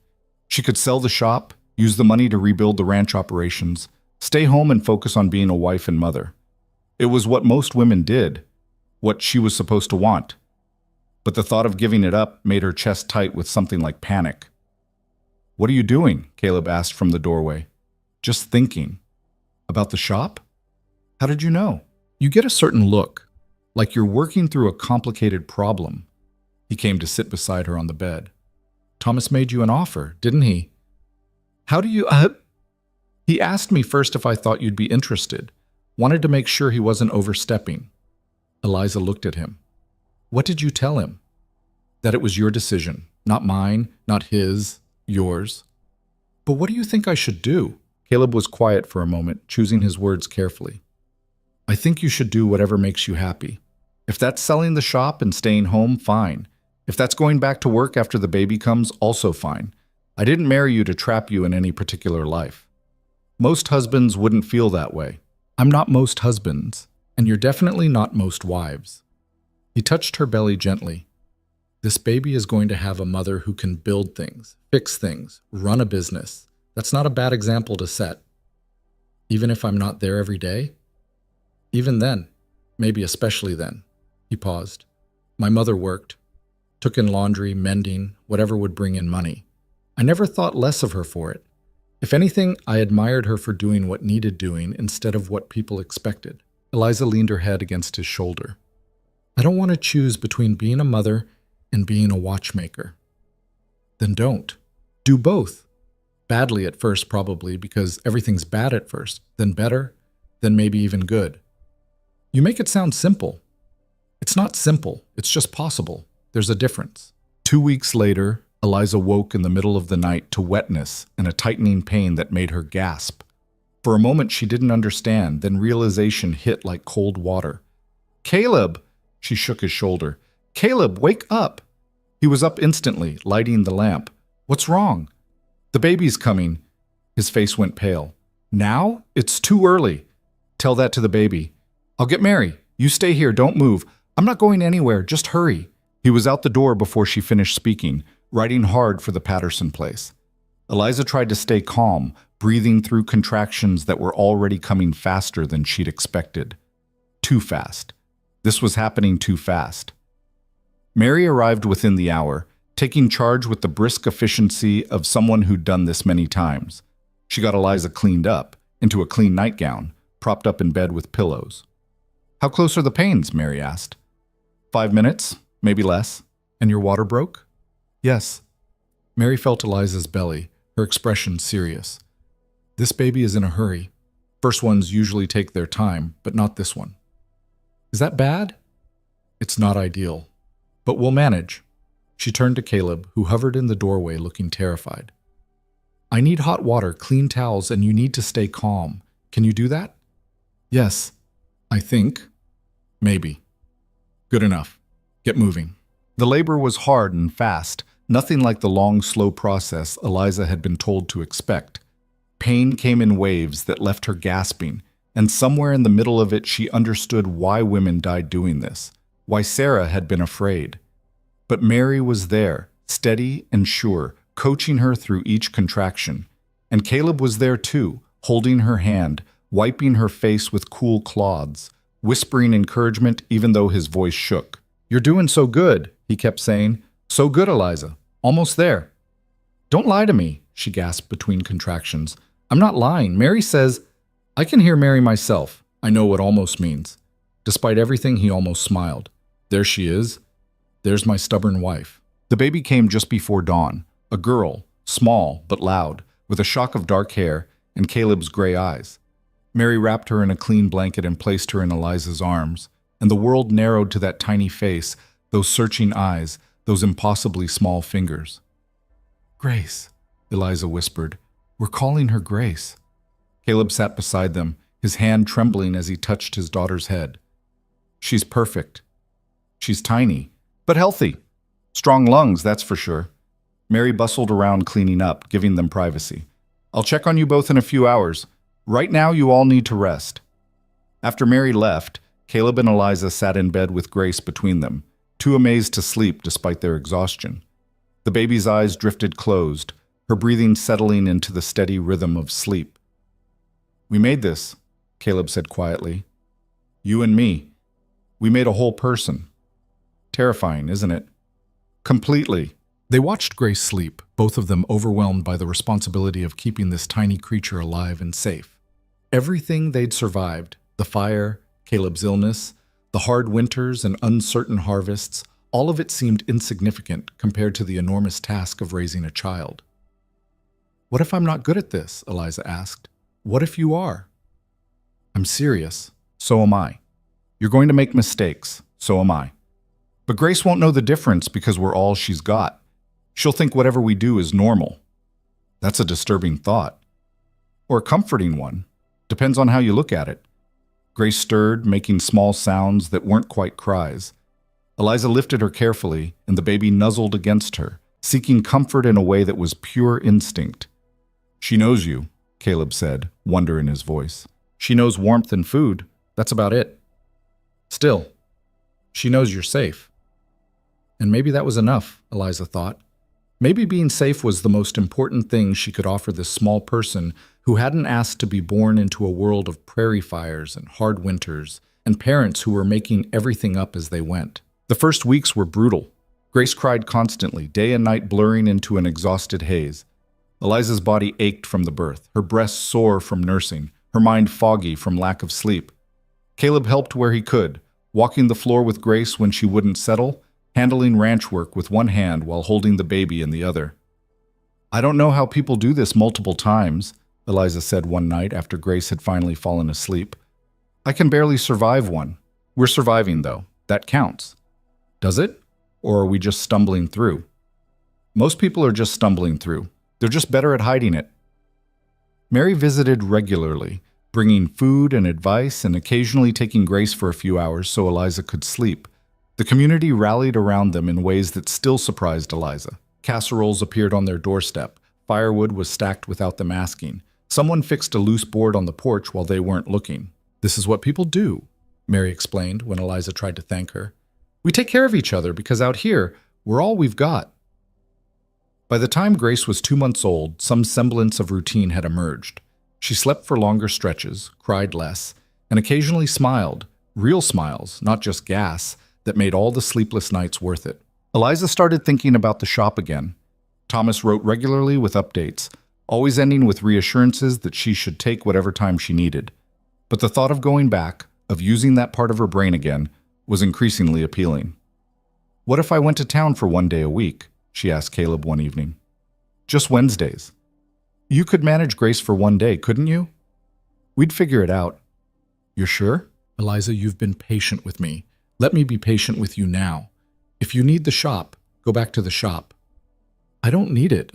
S1: She could sell the shop, use the money to rebuild the ranch operations, stay home and focus on being a wife and mother. It was what most women did, what she was supposed to want. But the thought of giving it up made her chest tight with something like panic. "What are you doing?" Caleb asked from the doorway. "Just thinking." "About the shop? How did you know?" "You get a certain look, like you're working through a complicated problem." He came to sit beside her on the bed. "Thomas made you an offer, didn't he?" "How do you, He asked me first if I thought you'd be interested. Wanted to make sure he wasn't overstepping." Eliza looked at him. "What did you tell him?" "That it was your decision, not mine, not his, yours." "But what do you think I should do?" Caleb was quiet for a moment, choosing his words carefully. "I think you should do whatever makes you happy. If that's selling the shop and staying home, fine. If that's going back to work after the baby comes, also fine. I didn't marry you to trap you in any particular life. Most husbands wouldn't feel that way. I'm not most husbands, and you're definitely not most wives." He touched her belly gently. "This baby is going to have a mother who can build things, fix things, run a business. That's not a bad example to set. Even if I'm not there every day? Even then, maybe especially then." He paused. "My mother worked, took in laundry, mending, whatever would bring in money. I never thought less of her for it. If anything, I admired her for doing what needed doing instead of what people expected." Eliza leaned her head against his shoulder. "I don't want to choose between being a mother and being a watchmaker." "Then don't. Do both. Badly at first, probably, because everything's bad at first, then better, then maybe even good. You make it sound simple. It's not simple. It's just possible. There's a difference." 2 weeks later, Eliza woke in the middle of the night to wetness and a tightening pain that made her gasp. For a moment she didn't understand, then realization hit like cold water. "Caleb!" She shook his shoulder. "Caleb, wake up!" He was up instantly, lighting the lamp. "What's wrong?" "The baby's coming." His face went pale. "Now? It's too early." "Tell that to the baby." "I'll get Mary. You stay here, don't move. I'm not going anywhere, just hurry. He was out the door before she finished speaking, riding hard for the Patterson place. Eliza tried to stay calm, breathing through contractions that were already coming faster than she'd expected. Too fast. This was happening too fast. Mary arrived within the hour, taking charge with the brisk efficiency of someone who'd done this many times. She got Eliza cleaned up, into a clean nightgown, propped up in bed with pillows. How close are the pains? Mary asked. 5 minutes, maybe less. And your water broke? Yes. Mary felt Eliza's belly, her expression serious. This baby is in a hurry. First ones usually take their time, but not this one. Is that bad? It's not ideal, but we'll manage. She turned to Caleb, who hovered in the doorway looking terrified. I need hot water, clean towels, and you need to stay calm. Can you do that? Yes, I think. Maybe. Good enough. Get moving. The labor was hard and fast, nothing like the long, slow process Eliza had been told to expect. Pain came in waves that left her gasping, and somewhere in the middle of it she understood why women died doing this, why Sarah had been afraid. But Mary was there, steady and sure, coaching her through each contraction. And Caleb was there too, holding her hand, wiping her face with cool cloths, whispering encouragement even though his voice shook. You're doing so good, he kept saying. So good, Eliza. Almost there. Don't lie to me, she gasped between contractions. I'm not lying. Mary says, I can hear Mary myself. I know what almost means. Despite everything, he almost smiled. There she is. There's my stubborn wife. The baby came just before dawn. A girl, small but loud, with a shock of dark hair and Caleb's gray eyes. Mary wrapped her in a clean blanket and placed her in Eliza's arms, and the world narrowed to that tiny face, those searching eyes, those impossibly small fingers. Grace, Eliza whispered. We're calling her Grace. Caleb sat beside them, his hand trembling as he touched his daughter's head. She's perfect. She's tiny, but healthy. Strong lungs, that's for sure. Mary bustled around cleaning up, giving them privacy. I'll check on you both in a few hours. Right now, you all need to rest. After Mary left, Caleb and Eliza sat in bed with Grace between them, too amazed to sleep despite their exhaustion. The baby's eyes drifted closed, her breathing settling into the steady rhythm of sleep. We made this, Caleb said quietly. You and me. We made a whole person. Terrifying, isn't it? Completely. They watched Grace sleep, both of them overwhelmed by the responsibility of keeping this tiny creature alive and safe. Everything they'd survived, the fire, Caleb's illness, the hard winters and uncertain harvests, all of it seemed insignificant compared to the enormous task of raising a child. What if I'm not good at this? Eliza asked. What if you are? I'm serious. So am I. You're going to make mistakes. So am I. But Grace won't know the difference because we're all she's got. She'll think whatever we do is normal. That's a disturbing thought. Or a comforting one. Depends on how you look at it. Grace stirred, making small sounds that weren't quite cries. Eliza lifted her carefully, and the baby nuzzled against her, seeking comfort in a way that was pure instinct. She knows you, Caleb said, wonder in his voice. She knows warmth and food. That's about it. Still, she knows you're safe. And maybe that was enough, Eliza thought. Maybe being safe was the most important thing she could offer this small person who hadn't asked to be born into a world of prairie fires and hard winters, and parents who were making everything up as they went. The first weeks were brutal. Grace cried constantly, day and night blurring into an exhausted haze. Eliza's body ached from the birth, her breasts sore from nursing, her mind foggy from lack of sleep. Caleb helped where he could, walking the floor with Grace when she wouldn't settle, handling ranch work with one hand while holding the baby in the other. I don't know how people do this multiple times, Eliza said one night after Grace had finally fallen asleep. I can barely survive one. We're surviving, though. That counts. Does it? Or are we just stumbling through? Most people are just stumbling through. They're just better at hiding it. Mary visited regularly, bringing food and advice and occasionally taking Grace for a few hours so Eliza could sleep. The community rallied around them in ways that still surprised Eliza. Casseroles appeared on their doorstep. Firewood was stacked without them asking. Someone fixed a loose board on the porch while they weren't looking. This is what people do, Mary explained when Eliza tried to thank her. We take care of each other because out here, we're all we've got. By the time Grace was 2 months old, some semblance of routine had emerged. She slept for longer stretches, cried less, and occasionally smiled, real smiles, not just gas, that made all the sleepless nights worth it. Eliza started thinking about the shop again. Thomas wrote regularly with updates, always ending with reassurances that she should take whatever time she needed. But the thought of going back, of using that part of her brain again, was increasingly appealing. "What if I went to town for 1 day a week?" she asked Caleb one evening. "Just Wednesdays. You could manage Grace for 1 day, couldn't you? We'd figure it out." "You're sure?" "Eliza, you've been patient with me. Let me be patient with you now. If you need the shop, go back to the shop." "I don't need it.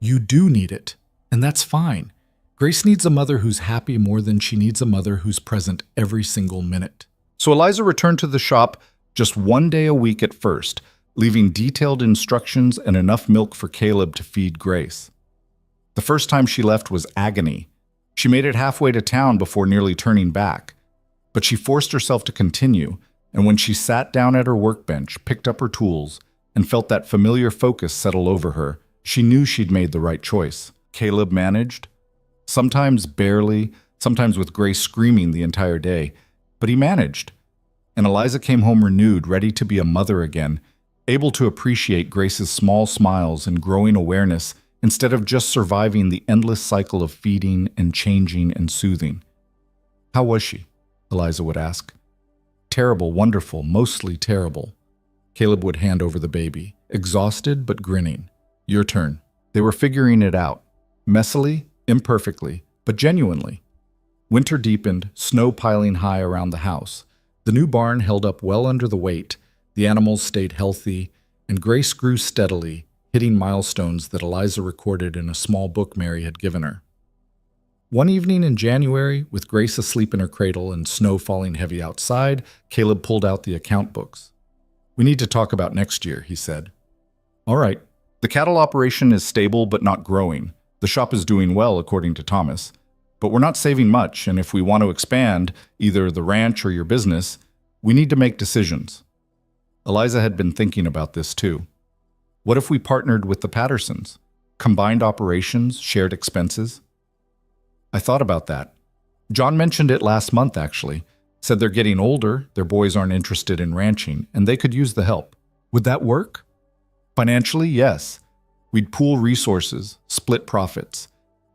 S1: You do need it. And that's fine. Grace needs a mother who's happy more than she needs a mother who's present every single minute." So Eliza returned to the shop just 1 day a week at first, leaving detailed instructions and enough milk for Caleb to feed Grace. The first time she left was agony. She made it halfway to town before nearly turning back. But she forced herself to continue, and when she sat down at her workbench, picked up her tools, and felt that familiar focus settle over her, she knew she'd made the right choice. Caleb managed, sometimes barely, sometimes with Grace screaming the entire day, but he managed. And Eliza came home renewed, ready to be a mother again, able to appreciate Grace's small smiles and growing awareness instead of just surviving the endless cycle of feeding and changing and soothing. "How was she?" Eliza would ask. "Terrible, wonderful, mostly terrible." Caleb would hand over the baby, exhausted but grinning. "Your turn." They were figuring it out, messily, imperfectly, but genuinely. Winter deepened, snow piling high around the house. The new barn held up well under the weight, the animals stayed healthy, and Grace grew steadily, hitting milestones that Eliza recorded in a small book Mary had given her. One evening in January, with Grace asleep in her cradle and snow falling heavy outside, Caleb pulled out the account books. "We need to talk about next year," he said. "All right. The cattle operation is stable but not growing. The shop is doing well, according to Thomas. But we're not saving much, and if we want to expand, either the ranch or your business, we need to make decisions." Eliza had been thinking about this too. What if we partnered with the Pattersons? Combined operations, shared expenses? I thought about that. John mentioned it last month, actually. Said they're getting older, their boys aren't interested in ranching, and they could use the help. Would that work? Financially, yes. We'd pool resources, split profits.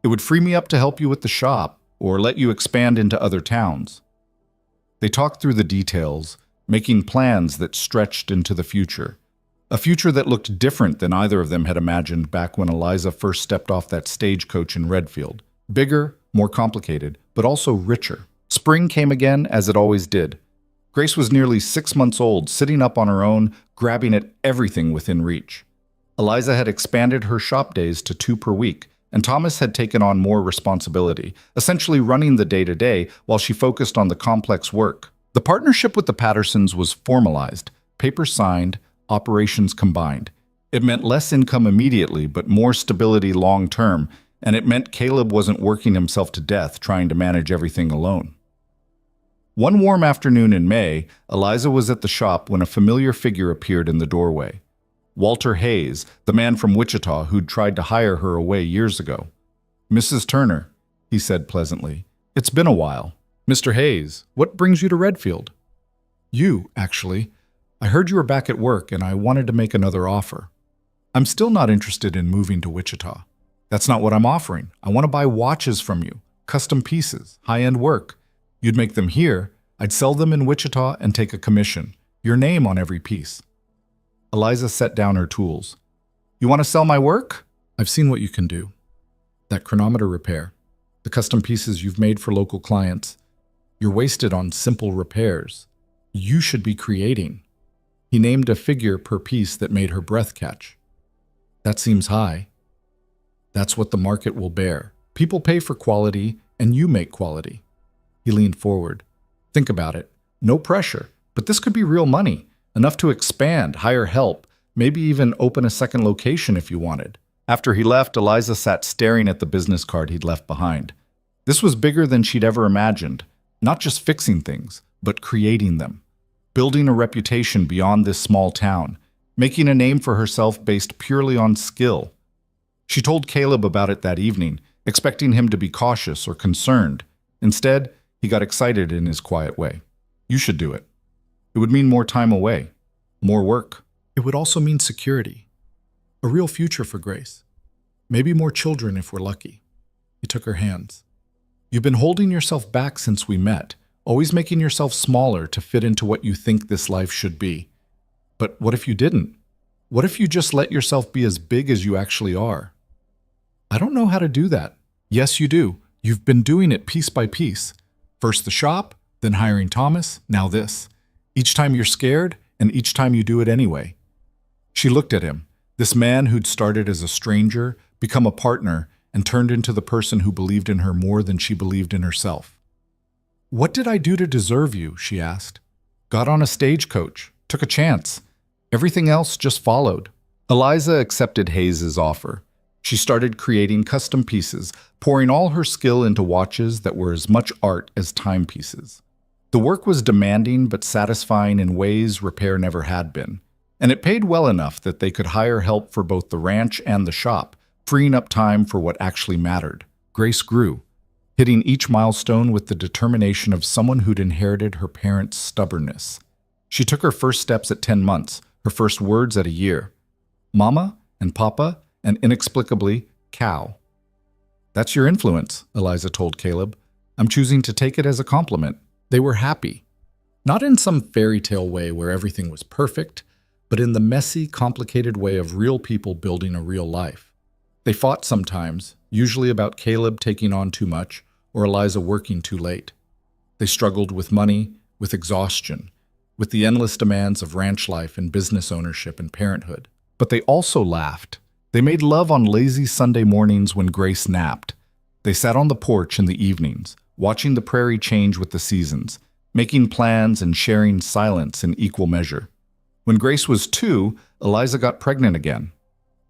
S1: It would free me up to help you with the shop, or let you expand into other towns. They talked through the details, making plans that stretched into the future. A future that looked different than either of them had imagined back when Eliza first stepped off that stagecoach in Redfield. Bigger, more complicated, but also richer. Spring came again, as it always did. Grace was nearly 6 months old, sitting up on her own, grabbing at everything within reach. Eliza had expanded her shop days to 2 per week, and Thomas had taken on more responsibility, essentially running the day-to-day while she focused on the complex work. The partnership with the Pattersons was formalized, papers signed, operations combined. It meant less income immediately, but more stability long-term, and it meant Caleb wasn't working himself to death trying to manage everything alone. One warm afternoon in May, Eliza was at the shop when a familiar figure appeared in the doorway. Walter Hayes, the man from Wichita who'd tried to hire her away years ago. "Mrs. Turner," he said pleasantly. "It's been a while." "Mr. Hayes, what brings you to Redfield?" "You, actually. I heard you were back at work and I wanted to make another offer. I'm still not interested in moving to Wichita. That's not what I'm offering. I want to buy watches from you, custom pieces, high-end work. You'd make them here, I'd sell them in Wichita and take a commission, your name on every piece." Eliza set down her tools. "You want to sell my work? I've seen what you can do. That chronometer repair, the custom pieces you've made for local clients. You're wasted on simple repairs. You should be creating." He named a figure per piece that made her breath catch. "That seems high." "That's what the market will bear. People pay for quality, and you make quality." He leaned forward. "Think about it. No pressure, but this could be real money, enough to expand, hire help, maybe even open a second location if you wanted." After he left, Eliza sat staring at the business card he'd left behind. This was bigger than she'd ever imagined, not just fixing things, but creating them. building a reputation beyond this small town, making a name for herself based purely on skill. She told Caleb about it that evening, expecting him to be cautious or concerned. Instead, he got excited in his quiet way. You should do it. It would mean more time away, more work. It would also mean security, a real future for Grace. Maybe more children if we're lucky. He took her hands. You've been holding yourself back since we met, always making yourself smaller to fit into what you think this life should be. But what if you didn't? What if you just let yourself be as big as you actually are? I don't know how to do that. Yes, you do. You've been doing it piece by piece. First the shop, then hiring Thomas, now this. Each time you're scared, and each time you do it anyway. She looked at him, this man who'd started as a stranger, become a partner, and turned into the person who believed in her more than she believed in herself. What did I do to deserve you? She asked. Got on a stagecoach, took a chance. Everything else just followed. Eliza accepted Hayes's offer. She started creating custom pieces, pouring all her skill into watches that were as much art as timepieces. The work was demanding but satisfying in ways repair never had been, and it paid well enough that they could hire help for both the ranch and the shop, freeing up time for what actually mattered. Grace grew, hitting each milestone with the determination of someone who'd inherited her parents' stubbornness. She took her first steps at 10 months, her first words at a year. Mama and Papa, and inexplicably, Cow. That's your influence, Eliza told Caleb. I'm choosing to take it as a compliment. They were happy. Not in some fairy tale way where everything was perfect, but in the messy, complicated way of real people building a real life. They fought sometimes, usually about Caleb taking on too much or Eliza working too late. They struggled with money, with exhaustion, with the endless demands of ranch life and business ownership and parenthood. But they also laughed. They made love on lazy Sunday mornings when Grace napped. They sat on the porch in the evenings, watching the prairie change with the seasons, making plans and sharing silence in equal measure. When Grace was 2, Eliza got pregnant again.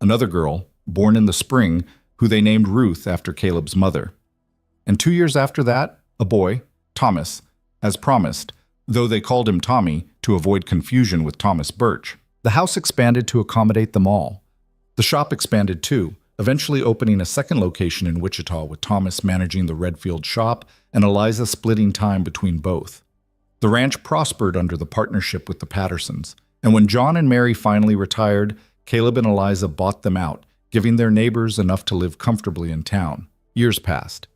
S1: Another girl, born in the spring, who they named Ruth after Caleb's mother. And 2 years after that, a boy, Thomas, as promised, though they called him Tommy to avoid confusion with Thomas Birch. The house expanded to accommodate them all. The shop expanded too, eventually opening a second location in Wichita with Thomas managing the Redfield shop and Eliza splitting time between both. The ranch prospered under the partnership with the Pattersons, and when John and Mary finally retired, Caleb and Eliza bought them out, giving their neighbors enough to live comfortably in town. Years passed.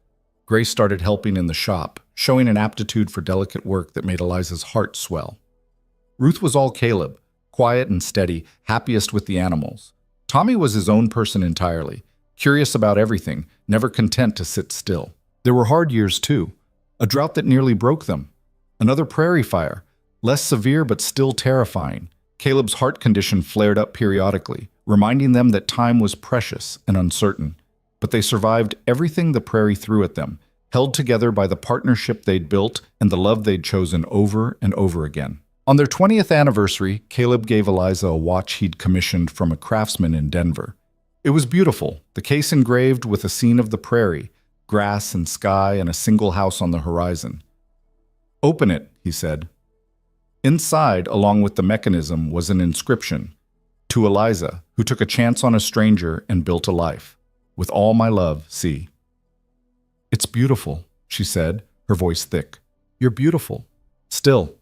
S1: Grace started helping in the shop, showing an aptitude for delicate work that made Eliza's heart swell. Ruth was all Caleb, quiet and steady, happiest with the animals. Tommy was his own person entirely, curious about everything, never content to sit still. There were hard years too, a drought that nearly broke them, another prairie fire, less severe but still terrifying. Caleb's heart condition flared up periodically, reminding them that time was precious and uncertain. But they survived everything the prairie threw at them, held together by the partnership they'd built and the love they'd chosen over and over again. On their 20th anniversary, Caleb gave Eliza a watch he'd commissioned from a craftsman in Denver. It was beautiful, the case engraved with a scene of the prairie, grass and sky and a single house on the horizon. Open it, he said. Inside, along with the mechanism, was an inscription. To Eliza, who took a chance on a stranger and built a life. With all my love, C. It's beautiful, she said, her voice thick. You're beautiful. Still.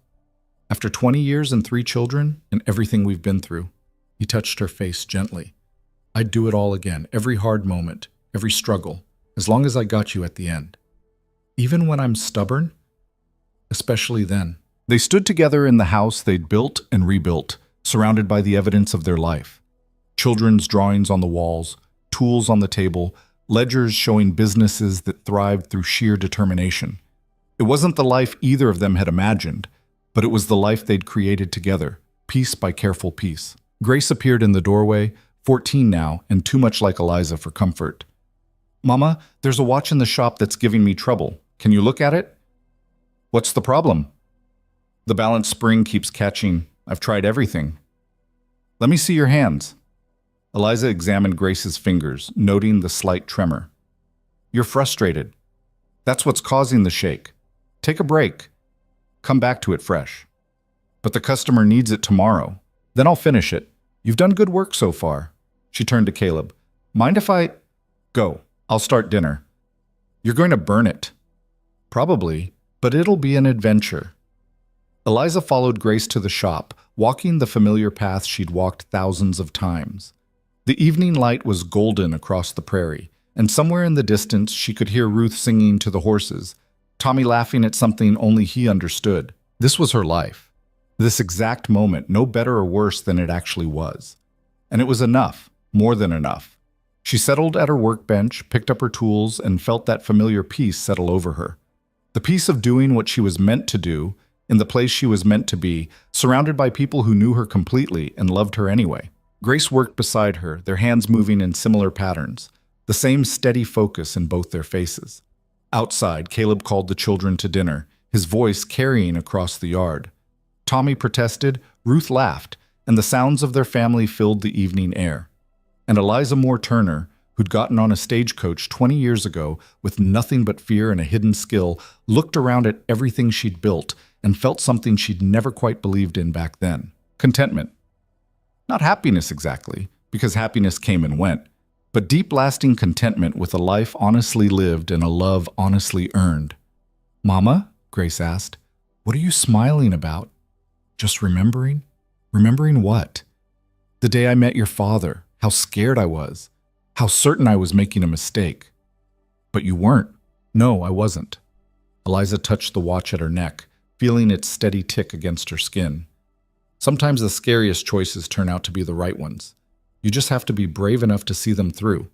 S1: After 20 years and 3 children and everything we've been through. He touched her face gently. I'd do it all again, every hard moment, every struggle, as long as I got you at the end. Even when I'm stubborn? Especially then. They stood together in the house they'd built and rebuilt, surrounded by the evidence of their life. Children's drawings on the walls, tools on the table, ledgers showing businesses that thrived through sheer determination. It wasn't the life either of them had imagined, but it was the life they'd created together, piece by careful piece. Grace appeared in the doorway, 14 now, and too much like Eliza for comfort. Mama, there's a watch in the shop that's giving me trouble. Can you look at it? What's the problem? The balance spring keeps catching. I've tried everything. Let me see your hands. Eliza examined Grace's fingers, noting the slight tremor. You're frustrated. That's what's causing the shake. Take a break. Come back to it fresh. But the customer needs it tomorrow. Then I'll finish it. You've done good work so far. She turned to Caleb. Mind if I... Go. I'll start dinner. You're going to burn it. Probably, but it'll be an adventure. Eliza followed Grace to the shop, walking the familiar path she'd walked thousands of times. The evening light was golden across the prairie, and somewhere in the distance she could hear Ruth singing to the horses, Tommy laughing at something only he understood. This was her life. This exact moment, no better or worse than it actually was. And it was enough, more than enough. She settled at her workbench, picked up her tools, and felt that familiar peace settle over her. The peace of doing what she was meant to do, in the place she was meant to be, surrounded by people who knew her completely and loved her anyway. Grace worked beside her, their hands moving in similar patterns, the same steady focus in both their faces. Outside, Caleb called the children to dinner, his voice carrying across the yard. Tommy protested, Ruth laughed, and the sounds of their family filled the evening air. And Eliza Moore Turner, who'd gotten on a stagecoach 20 years ago with nothing but fear and a hidden skill, looked around at everything she'd built and felt something she'd never quite believed in back then. Contentment. Not happiness exactly, because happiness came and went, but deep lasting contentment with a life honestly lived and a love honestly earned. Mama, Grace asked, what are you smiling about? Just remembering? Remembering what? The day I met your father, how scared I was, how certain I was making a mistake. But you weren't. No, I wasn't. Eliza touched the watch at her neck, feeling its steady tick against her skin. Sometimes the scariest choices turn out to be the right ones. You just have to be brave enough to see them through.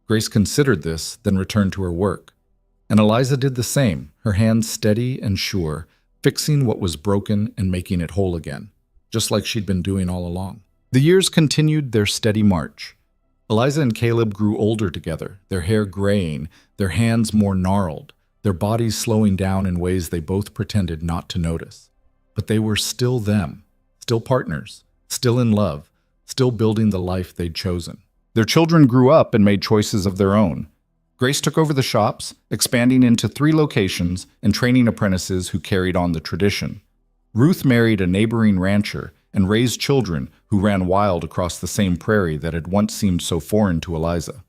S1: Grace considered this, then returned to her work. And Eliza did the same, her hands steady and sure, fixing what was broken and making it whole again, just like she'd been doing all along. The years continued their steady march. Eliza and Caleb grew older together, their hair graying, their hands more gnarled, their bodies slowing down in ways they both pretended not to notice. But they were still them, still partners, still in love, still building the life they'd chosen. Their children grew up and made choices of their own. Grace took over the shops, expanding into 3 locations and training apprentices who carried on the tradition. Ruth married a neighboring rancher and raised children who ran wild across the same prairie that had once seemed so foreign to Eliza.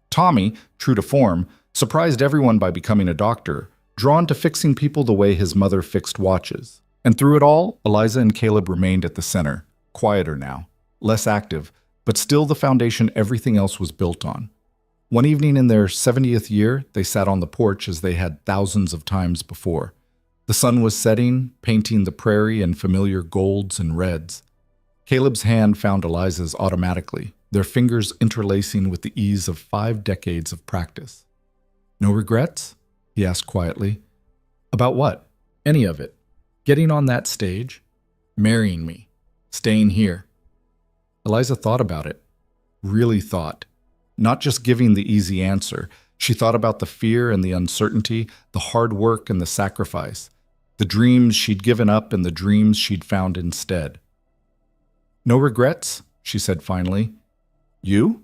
S1: Tommy, true to form, surprised everyone by becoming a doctor, drawn to fixing people the way his mother fixed watches. And through it all, Eliza and Caleb remained at the center, quieter now, less active, but still the foundation everything else was built on. One evening in their 70th year, they sat on the porch as they had thousands of times before. The sun was setting, painting the prairie in familiar golds and reds. Caleb's hand found Eliza's automatically, their fingers interlacing with the ease of 5 decades of practice. No regrets? He asked quietly. About what? Any of it. Getting on that stage? Marrying me? Staying here? Eliza thought about it. Really thought. Not just giving the easy answer. She thought about the fear and the uncertainty, the hard work and the sacrifice, the dreams she'd given up and the dreams she'd found instead. No regrets? She said finally. You?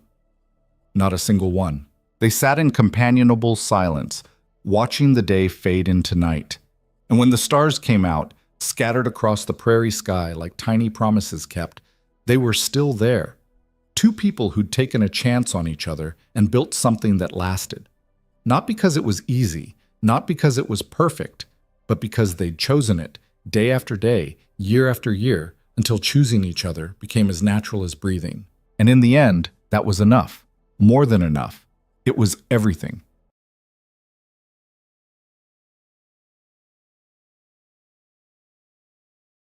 S1: Not a single one. They sat in companionable silence, watching the day fade into night. And when the stars came out, scattered across the prairie sky like tiny promises kept, they were still there. 2 people who'd taken a chance on each other and built something that lasted. Not because it was easy, not because it was perfect, but because they'd chosen it, day after day, year after year, until choosing each other became as natural as breathing. And in the end, that was enough. More than enough. It was everything.